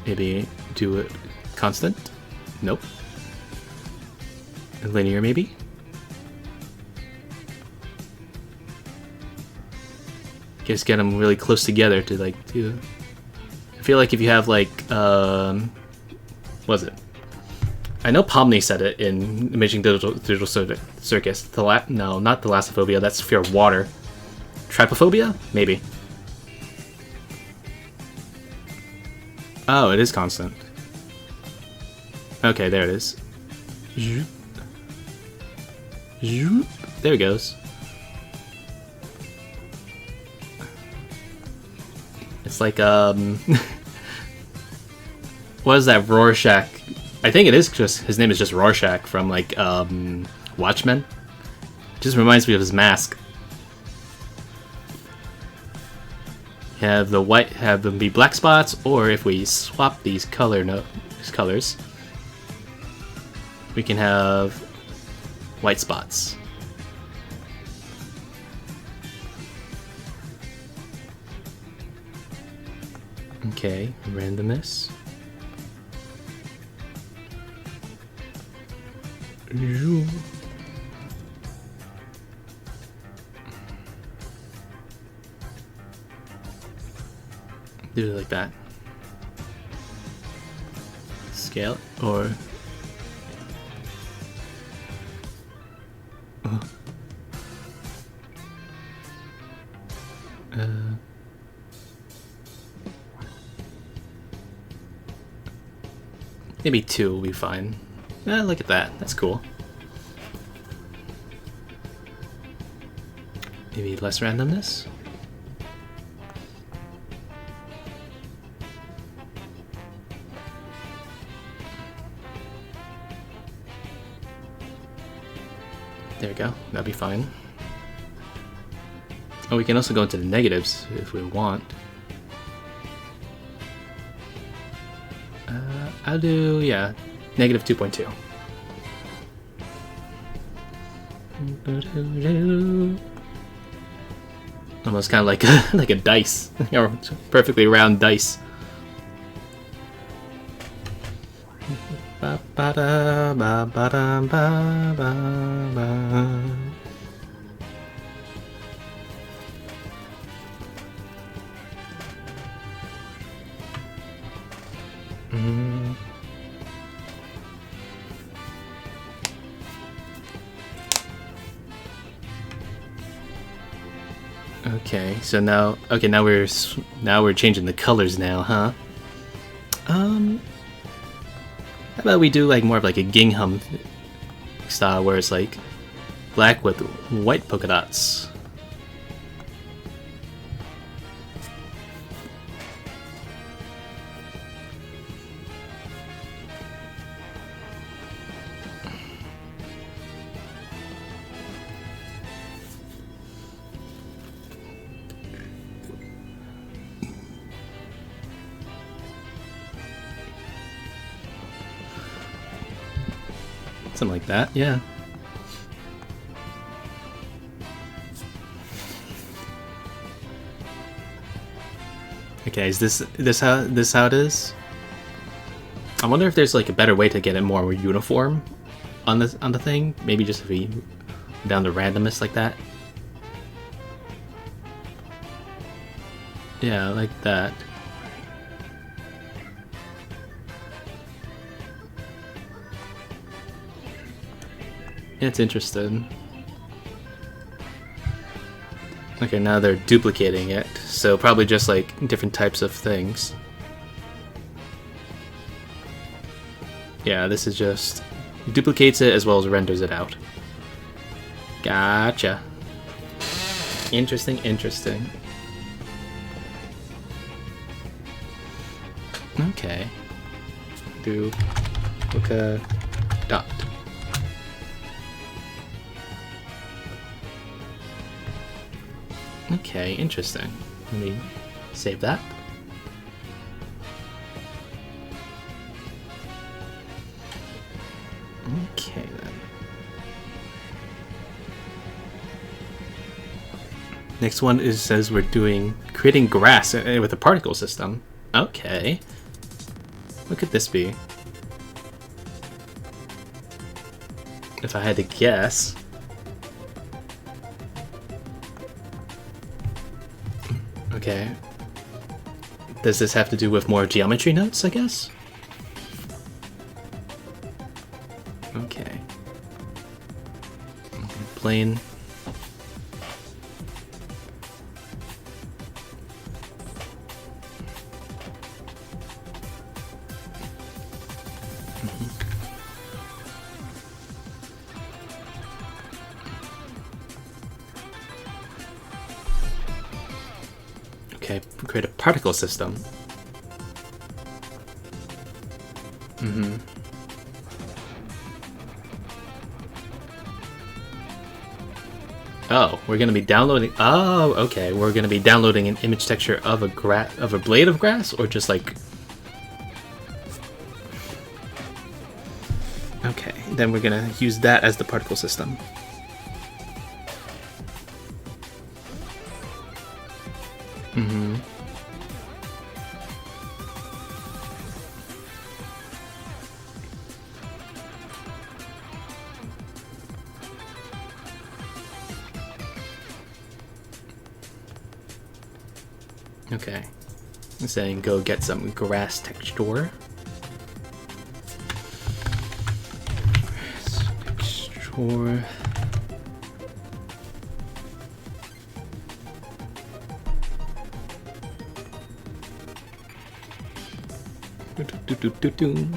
Maybe do it constant? Nope. Linear, maybe? Just get them really close together to like do. I feel like if you have like what was it? I know Pomni said it in Imaging Digital Circus. No, not thalassophobia. That's fear of water. Trypophobia? Maybe. Oh, it is constant. Okay, there it is. There it goes. It's like what is that Rorschach? I think it is just his name is just Rorschach from like Watchmen. Just reminds me of his mask. Have the white have them be black spots, or if we swap these colors, we can have white spots. Okay, randomness. Do it like that. Scale or maybe 2 will be fine. Look at that. That's cool. Maybe less randomness. There we go. That'll be fine. Oh, we can also go into the negatives if we want. I'll do, yeah, negative 2.2. Almost kind of like like a dice, or perfectly round dice. Ba ba da ba ba da ba ba ba. Okay, so now now we're changing the colors now, huh? How about we do like more of like a gingham style, where it's like black with white polka dots. Something like that, yeah. Okay, is this how it is? I wonder if there's like a better way to get it more uniform on the thing. Maybe just if we down to randomness like that. Yeah, like that. It's interesting. Okay, now they're duplicating it, so probably just like different types of things. Yeah, this is just duplicates it as well as renders it out. Gotcha. Interesting, interesting. Okay. Duplicate dot. Okay, interesting. Let me save that. Okay then. Next one is says we're doing creating grass with a particle system. Okay. What could this be? If I had to guess. Okay. Does this have to do with more geometry notes, I guess? Okay. Plane. Okay, create a particle system. Oh, we're gonna be downloading. Oh, okay. We're gonna be downloading an image texture of a blade of grass, or just like. Okay, then we're gonna use that as the particle system. Okay. I'm saying go get some grass texture. Grass texture. Do.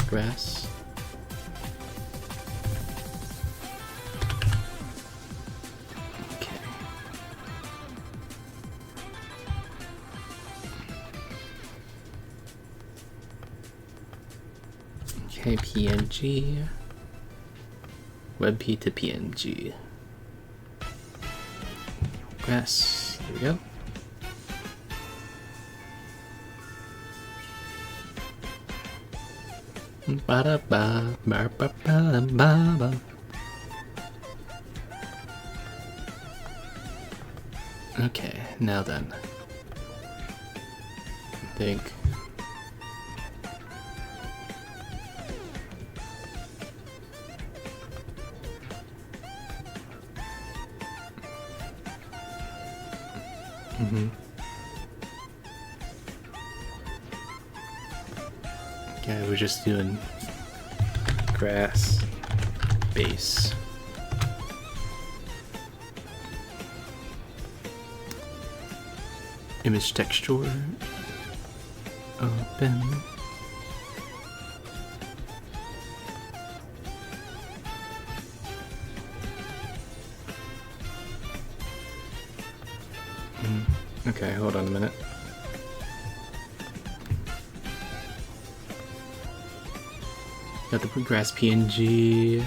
Grass. Okay. Okay, PNG. WebP to PNG. Grass. There we go. Ba-da-ba, ba-ba-ba-ba-ba. Okay, now then. I think. Okay, we're just doing grass base. Image texture. Open. Okay, hold on a minute. Got the grass PNG.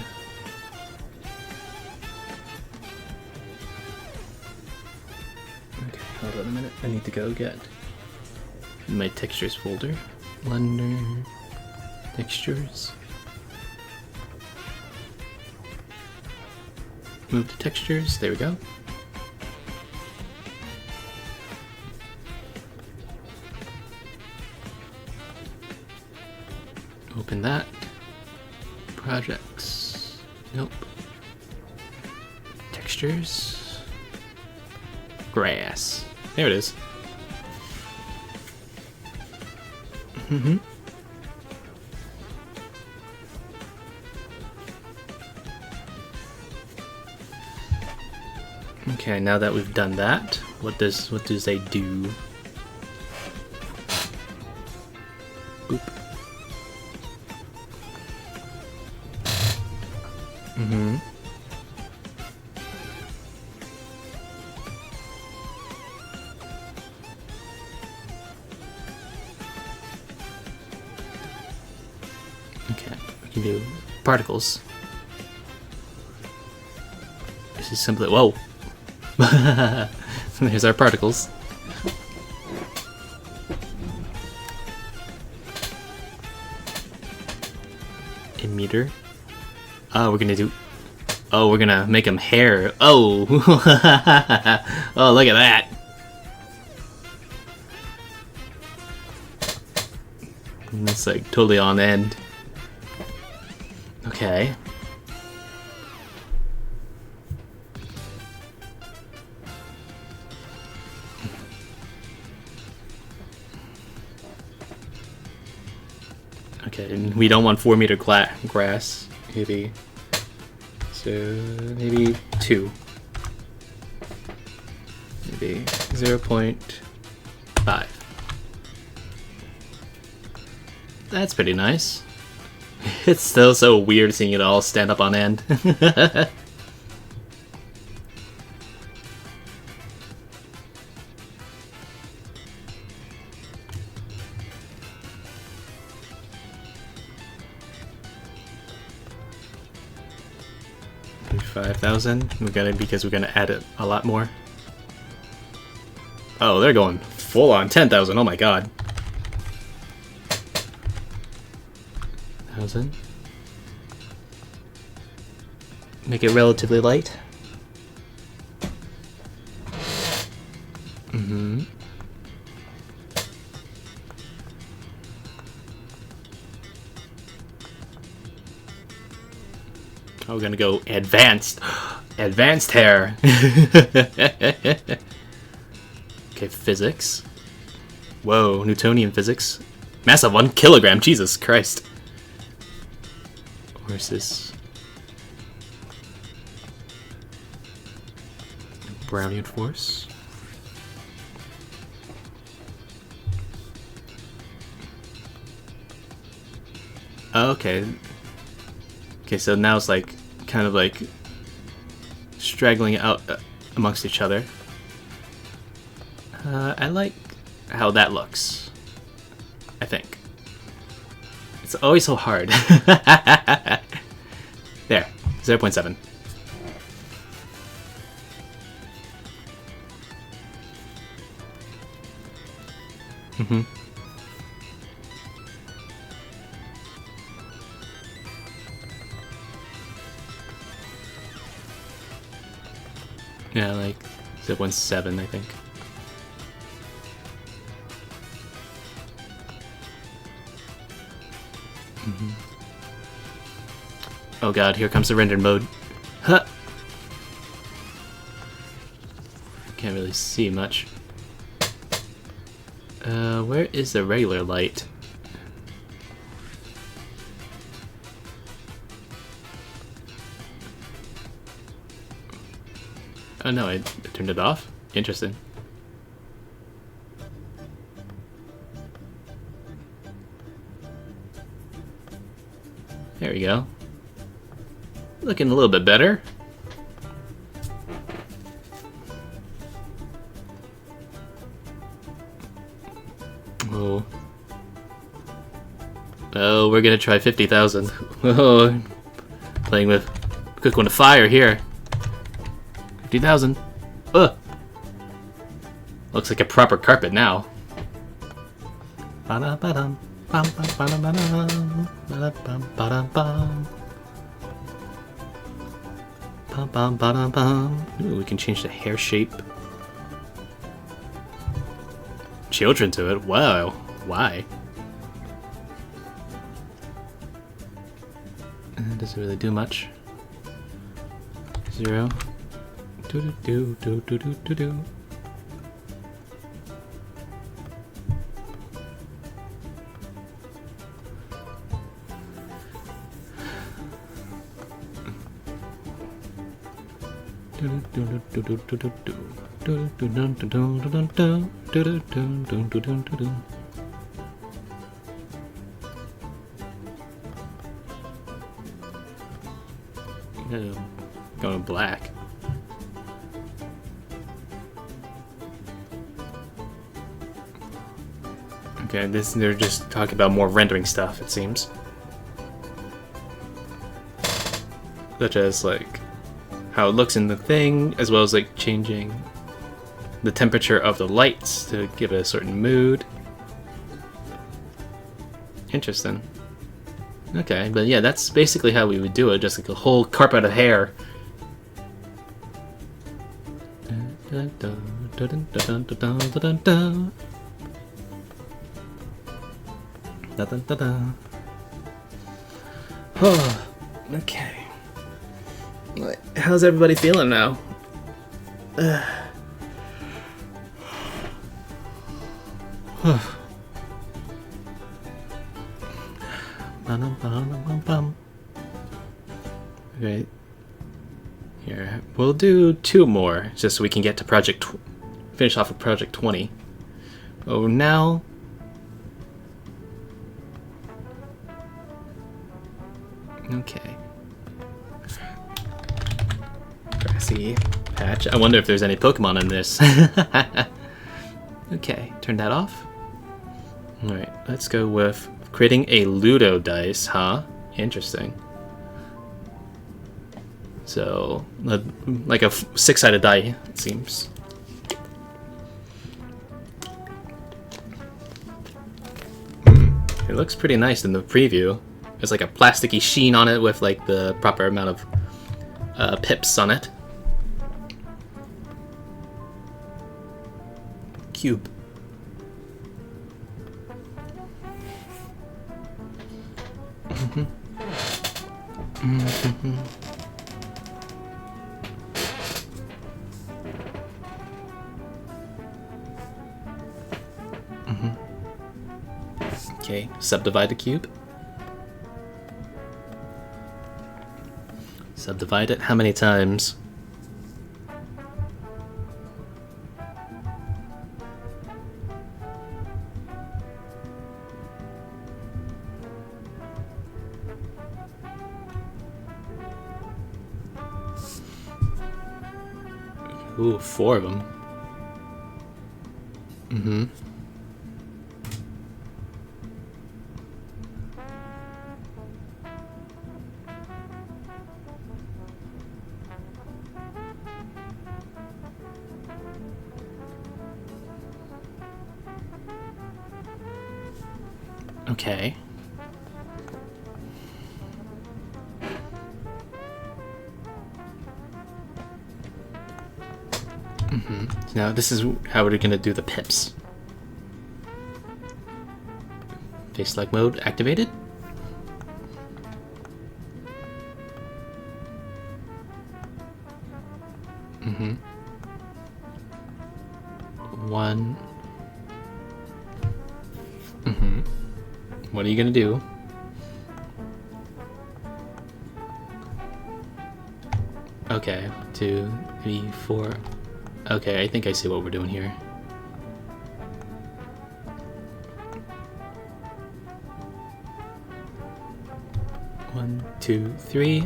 Okay, hold on a minute. I need to go get my textures folder. Blender. Textures. move the textures. There we go. Open that. Projects. Nope. Textures. Grass. There it is. Mm-hmm. Okay, now that we've done that, what does they do? Boop. Mm-hmm. Okay, we can do particles. This is simply whoa. There's our particles. Emitter. Oh, we're gonna do. Oh, we're gonna make them hair. Oh, oh, look at that. And it's like totally on end. Okay. Okay, and we don't want 4 meter grass, maybe. So maybe 2. Maybe 0.5. That's pretty nice. It's still so weird seeing it all stand up on end. $5,000. Because we're gonna add it a lot more. Oh, they're going full on 10,000. Oh my god. 1,000. Make it relatively light. Mm-hmm. Oh, we're gonna go advanced. Advanced hair. Okay, physics. Whoa, Newtonian physics. Mass of 1 kilogram. Jesus Christ. Where's this? Brownian force. Oh, okay. Okay, so now it's like kind of like straggling out amongst each other. I like how that looks. I think. It's always so hard. There, 0.7. Mm-hmm. Yeah, like 0.7, I think. Mm-hmm. Oh god, here comes the rendered mode. Huh! Can't really see much. Where is the regular light? Oh no, I turned it off? Interesting. There we go. Looking a little bit better. Oh. Oh, we're gonna try 50,000. Oh, playing with quick one to fire here. 50,000. Ugh. Looks like a proper carpet now. Ba-da-ba-dum. Ba-da-ba-dum. Bum, bum, ba-dum, bum. Ooh, we can change the hair shape. Children to it? Wow. Why? Doesn't really do much. 0. Do do do do do do do. Going black. Okay, they're just talking about more rendering stuff, it seems. Such as like how it looks in the thing, as well as like changing the temperature of the lights to give it a certain mood. Interesting. Okay, but yeah, that's basically how we would do it, just like a whole carpet of hair. Oh, okay. How's everybody feeling now? Okay. Here, we'll do 2 more, just so we can get to finish off of Project 20. Oh, now... Okay. Grassy patch. I wonder if there's any Pokemon in this. Okay, turn that off. Alright, let's go with creating a Ludo dice, huh? Interesting. So, like a 6-sided die, it seems. It looks pretty nice in the preview. There's like a plasticky sheen on it with like the proper amount of pips on it. Cube. Okay, subdivide the cube. Subdivide it how many times? Ooh, 4 of them. Mm-hmm. Okay. Now this is how we're gonna do the pips. Face like mode activated. One. What are you gonna do? Okay, 2, 3, 4. Okay, I think I see what we're doing here. One, 2, 3.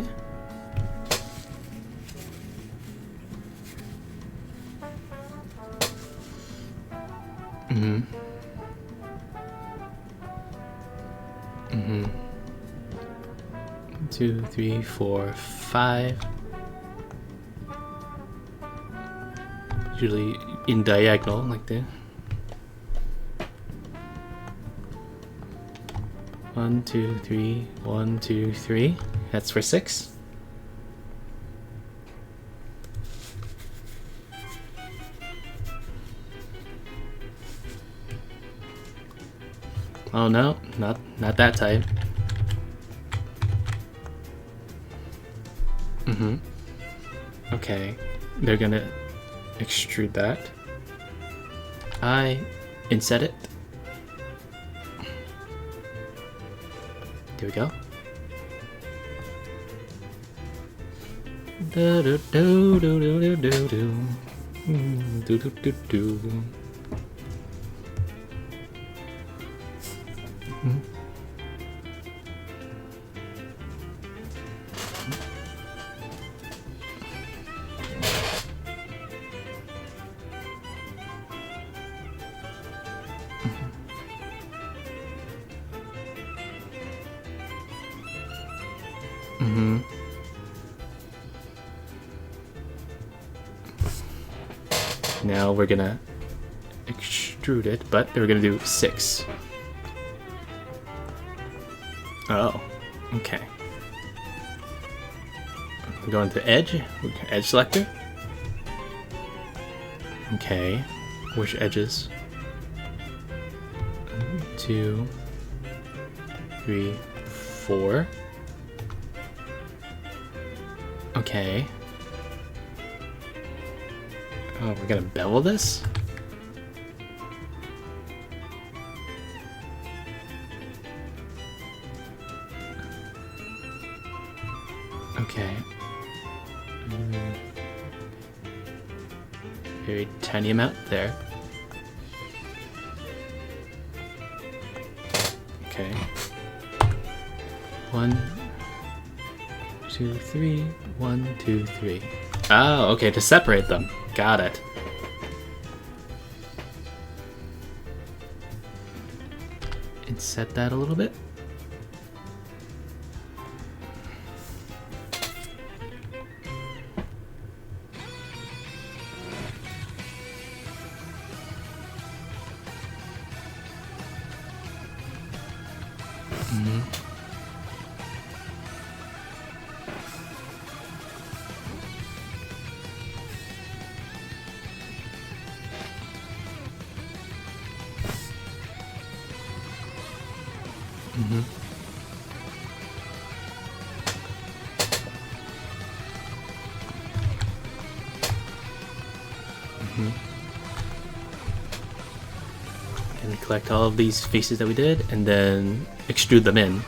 Two, 3, 4, 5. Usually in diagonal, like that. 1, 2, 3, 1, 2, 3. That's for 6. Oh no, not that type. Okay, they're gonna extrude that. I inset it. There we go. Do do do do do do do do do do do. Now we're gonna extrude it, but we're gonna do 6. Oh, okay. We're going to edge selector. Okay, which edges? 1, 2, 3, 4. Okay. Oh, we're gonna bevel this? Okay. Very tiny amount there. Okay. 1, 2, 3. 1, 2, 3. Oh, okay, to separate them. Got it. And set that a little bit. And collect all of these faces that we did, and then extrude them in.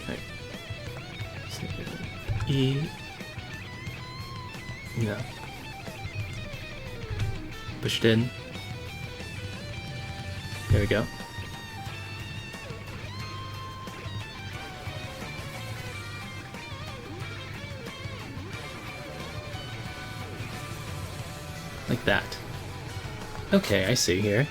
Right. E. Yeah. Pushed in. There we go. Like that. Okay, I see here.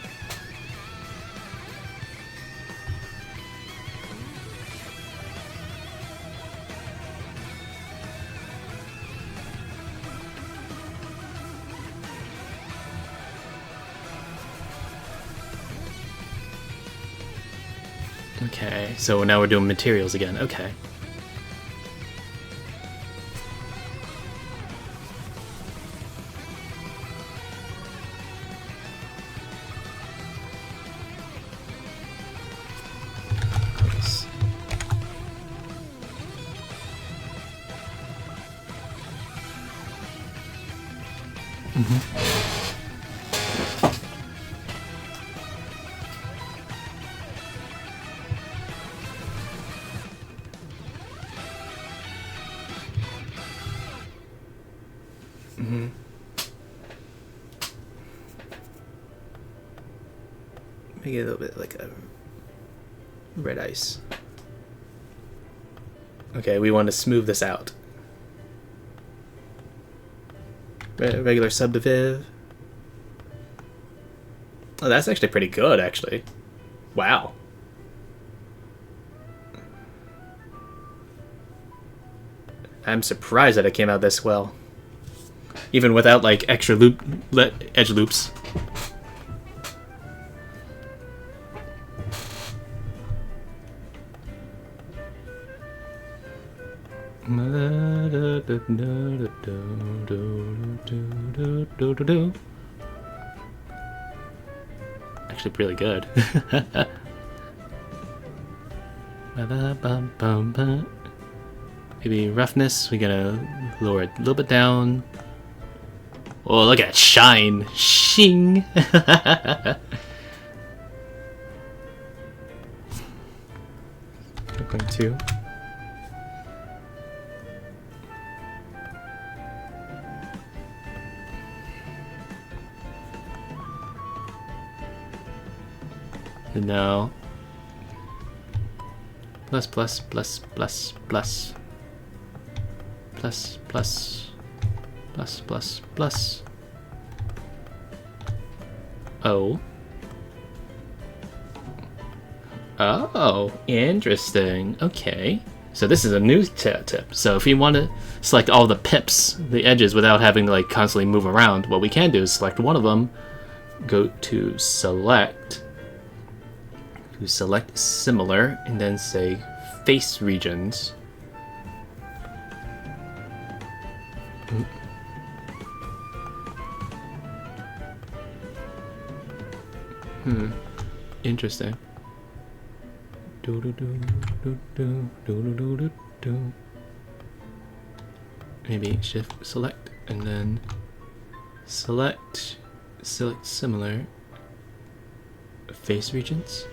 Okay, so now we're doing materials again. Okay. Nice. Make it a little bit like a red ice. Okay, we want to smooth this out. Regular subdivive. Oh, that's actually pretty good, actually. Wow. I'm surprised that it came out this well. Even without, like, extra edge loops. Actually really good. Maybe roughness, we gotta lower it a little bit down. Oh, look at that shine! Shing! 2. No. Plus, plus, plus, plus, plus. Plus, plus. Plus, plus, plus. Oh. Oh, interesting. Okay. So this is a new tip. So if you want to select all the pips, the edges, without having to like constantly move around, what we can do is select one of them, go to select, similar, and then say face regions. Interesting. Maybe shift select and then select similar face regions.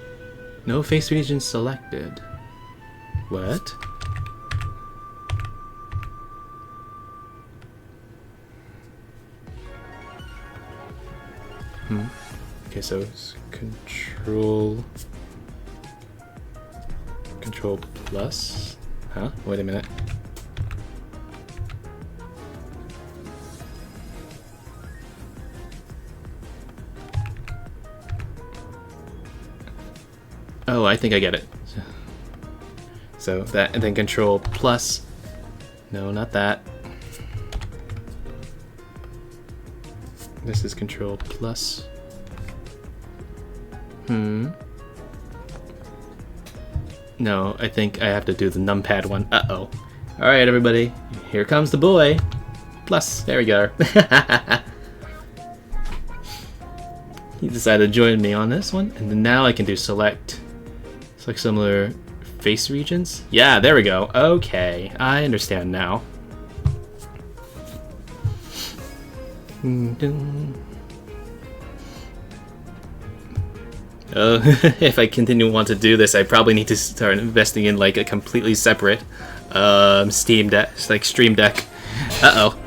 No face regions selected. What? Okay, so it's control plus. Huh? Wait a minute. Oh, I think I get it. So that, and then control plus. No, not that. This is control plus. No, I think I have to do the numpad one. Uh-oh. Alright, everybody. Here comes the boy. Plus. There we go. He decided to join me on this one. And then now I can do select similar face regions. Yeah, there we go. Okay. I understand now. If I continue to want to do this, I probably need to start investing in like a completely separate Steam Deck, like Stream Deck. Uh-oh.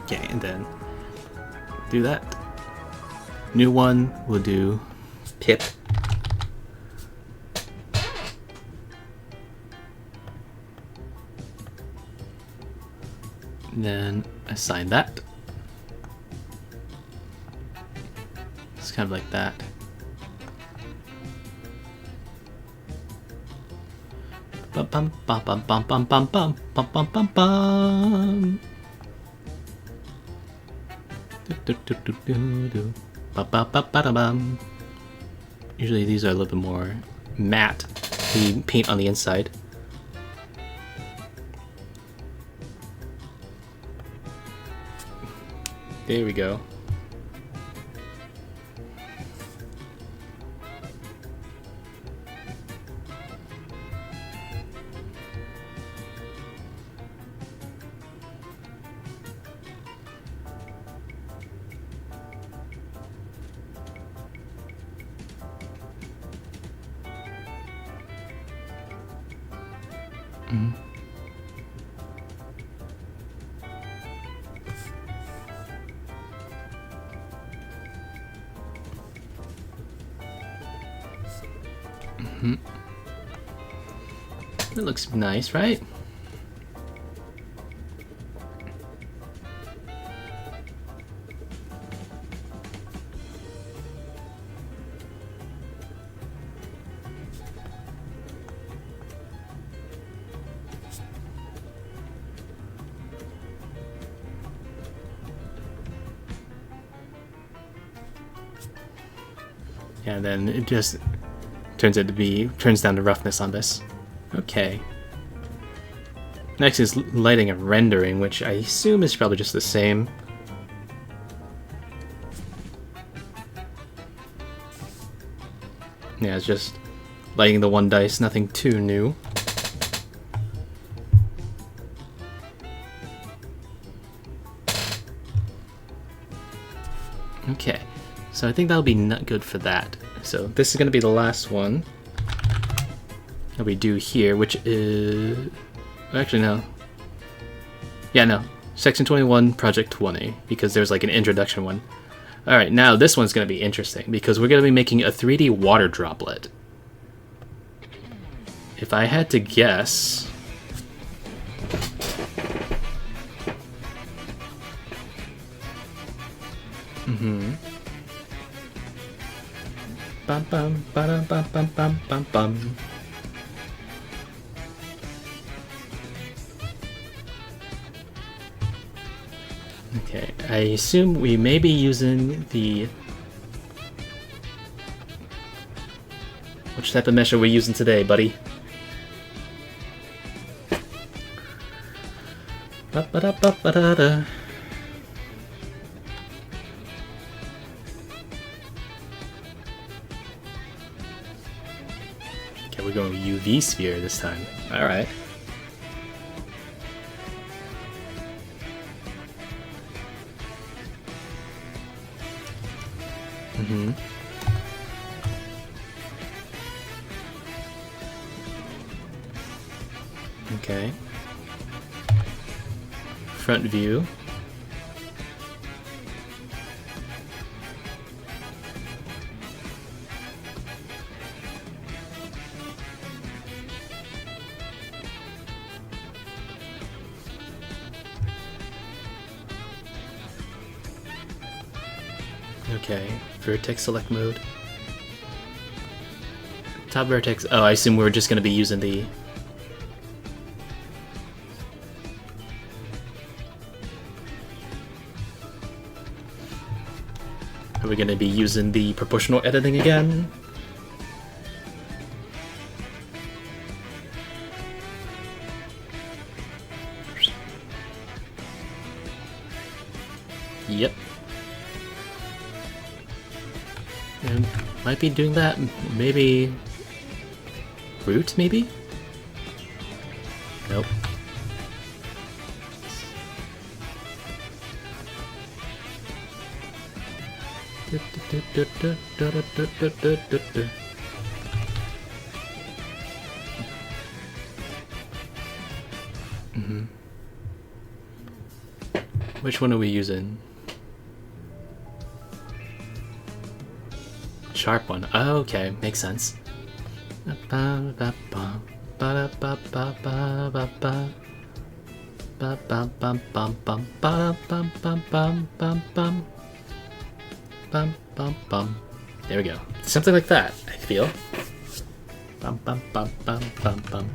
Okay, and then do that. New one, we'll do pip. Then assign that. It's kind of like that. Bum bum bum bum bum bum bum bum bum bum bum bum. Usually these are a little bit more matte. You paint on the inside. There we go. That looks nice, right? And then it just turns down the roughness on this. Okay. Next is lighting and rendering, which I assume is probably just the same. Yeah, it's just lighting the one dice, nothing too new. Okay, so I think that'll be not good for that. So this is going to be the last one that we do here, which is... Actually, no. Yeah, no. Section 21, Project 20, because there's like an introduction one. Alright, now this one's going to be interesting, because we're going to be making a 3D water droplet. If I had to guess... Bum bum ba bum bum bum bum bum. Okay, I assume we may be using the... Which type of mesh are we using today, buddy? Ba-ba-da-ba-ba-da-da. Okay, we're going UV sphere this time. Alright. Okay. Front view. Okay, vertex select mode. Top vertex. Oh, I assume we're just going to be using the... Are we going to be using the proportional editing again? Yep. And might be doing that. Maybe... Root, maybe? Nope. Which one are we using? Sharp one. Oh, okay, makes sense. There we go. Something like that, I feel. Bum bum bum bum bum bum.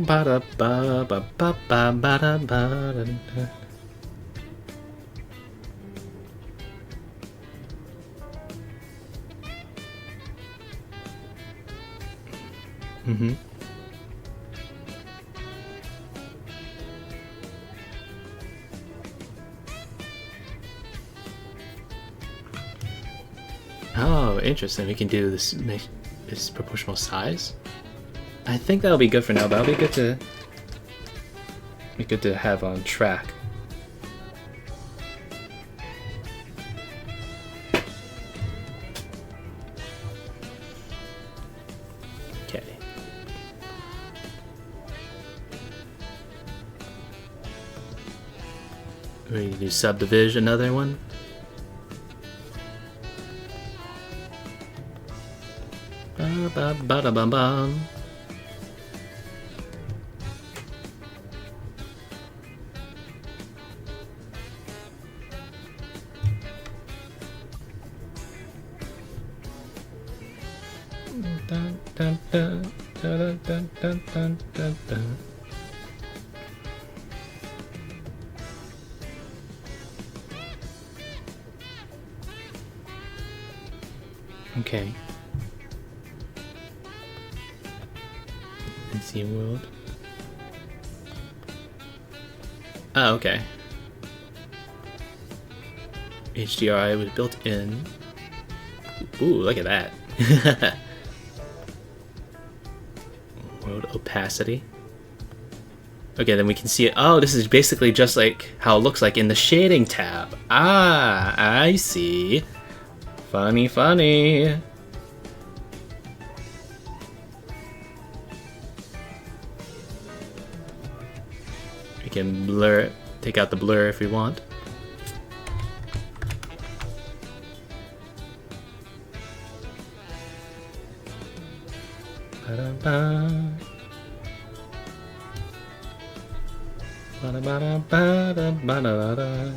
Ba da ba ba ba ba ba da ba da. Oh, interesting. We can do this. This proportional size. I think that'll be good for now. That'll be good to have on track. Okay. We do subdivision, another one. Ba-da-bum-bum. Dun, dun, dun, dun, dun, dun, dun, dun, dun. Okay. Insane World. Oh, okay. HDRI was built in. Ooh, look at that. World opacity. Okay, then we can see it. Oh, this is basically just like how it looks like in the shading tab. Ah, I see. Funny, funny. We can blur, take out the blur if we want. Ba-da-ba. Ba-da-ba-da-ba-da-ba-da-ba-da.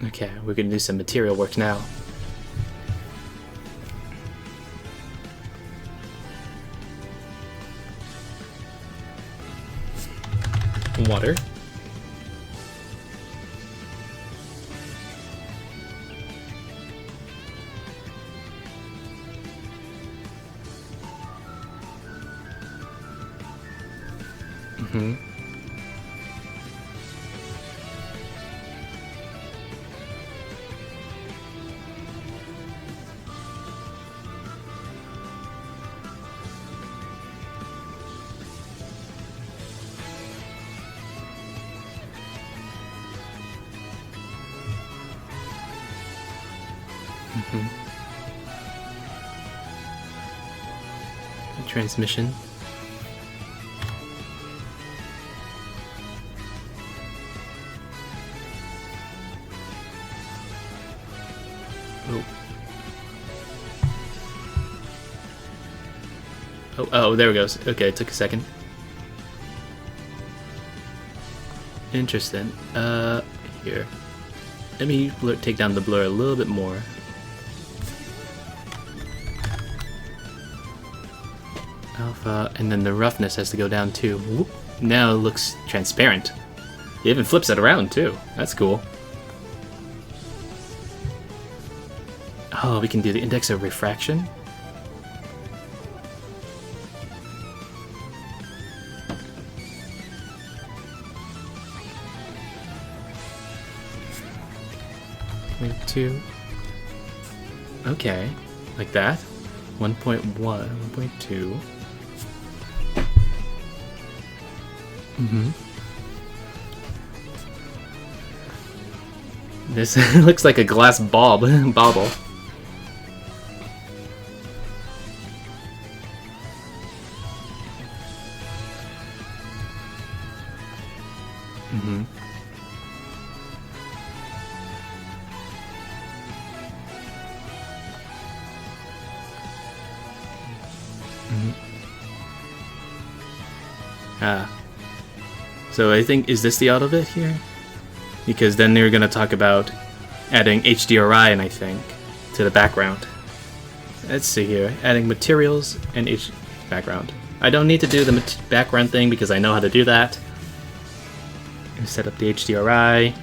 Okay, we're gonna do some material work now. Water. Mm-hmm. Transmission. Oh. Oh, there it goes. Okay, it took a second. Interesting. Here. Let me take down the blur a little bit more. Alpha, and then the roughness has to go down too. Whoop. Now it looks transparent. It even flips it around too. That's cool. Oh, we can do the index of refraction. .2. Okay, like that. 1.1, 1.2. This looks like a glass bauble. So I think, is this the out of it here? Because then they're going to talk about adding HDRI, and I think, to the background. let's see here. Adding materials and background. I don't need to do the background thing because I know how to do that. Set up the HDRI.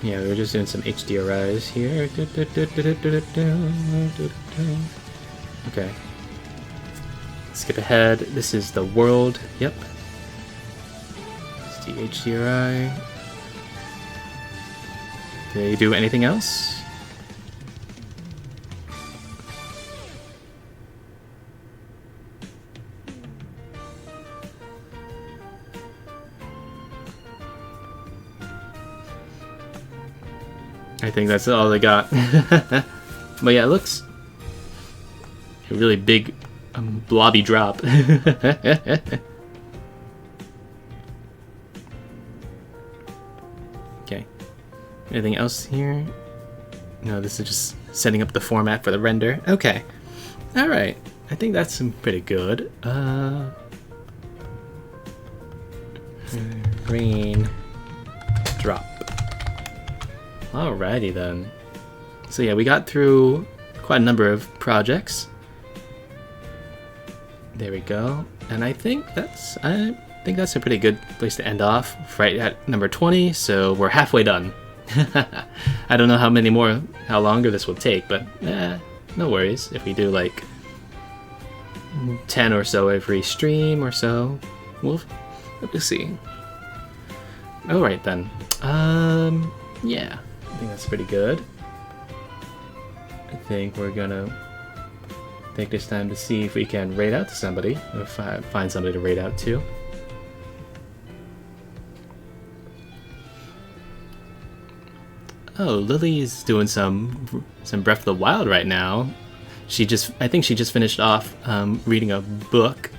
Yeah, we're just doing some HDRIs here. Okay. Skip ahead. This is the world. Yep. It's the HDRI. Did you do anything else? I think that's all they got. But yeah, it looks a really big blobby drop. Okay. Anything else here? No, this is just setting up the format for the render. Okay. Alright. I think that's pretty good. Rain drop. Alrighty then. So yeah, we got through quite a number of projects. There we go. And I think that's a pretty good place to end off, right at number 20, so we're halfway done. I don't know how longer this will take, but no worries. If we do like 10 or so every stream or so, we'll see. Alright then. Yeah. I think that's pretty good. I think we're gonna take this time to see if we can raid out to somebody, or find somebody to raid out to. Oh, Lily's doing some Breath of the Wild right now. I think she just finished off reading a book,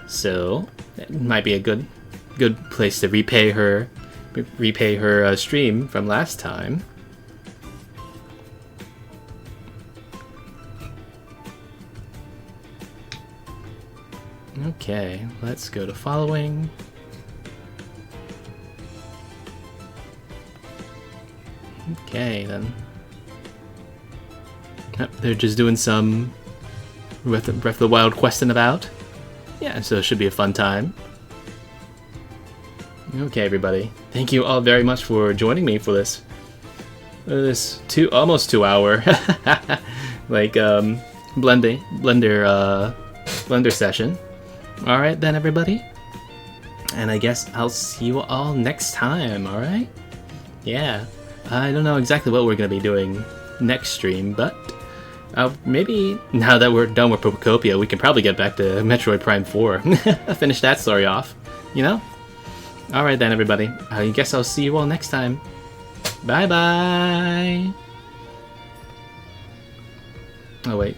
so it might be a good place to repay her stream from last time. Okay, let's go to following. Okay, then. Yep, they're just doing some Breath of the Wild questing about. Yeah, so it should be a fun time. Okay, everybody. Thank you all very much for joining me for this almost 2 hour like blender session. All right then, everybody. And I guess I'll see you all next time. All right? Yeah. I don't know exactly what we're gonna be doing next stream, but maybe now that we're done with Popocopia, we can probably get back to Metroid Prime 4. Finish that story off. You know? Alright then, everybody. I guess I'll see you all next time. Bye bye! Oh, wait.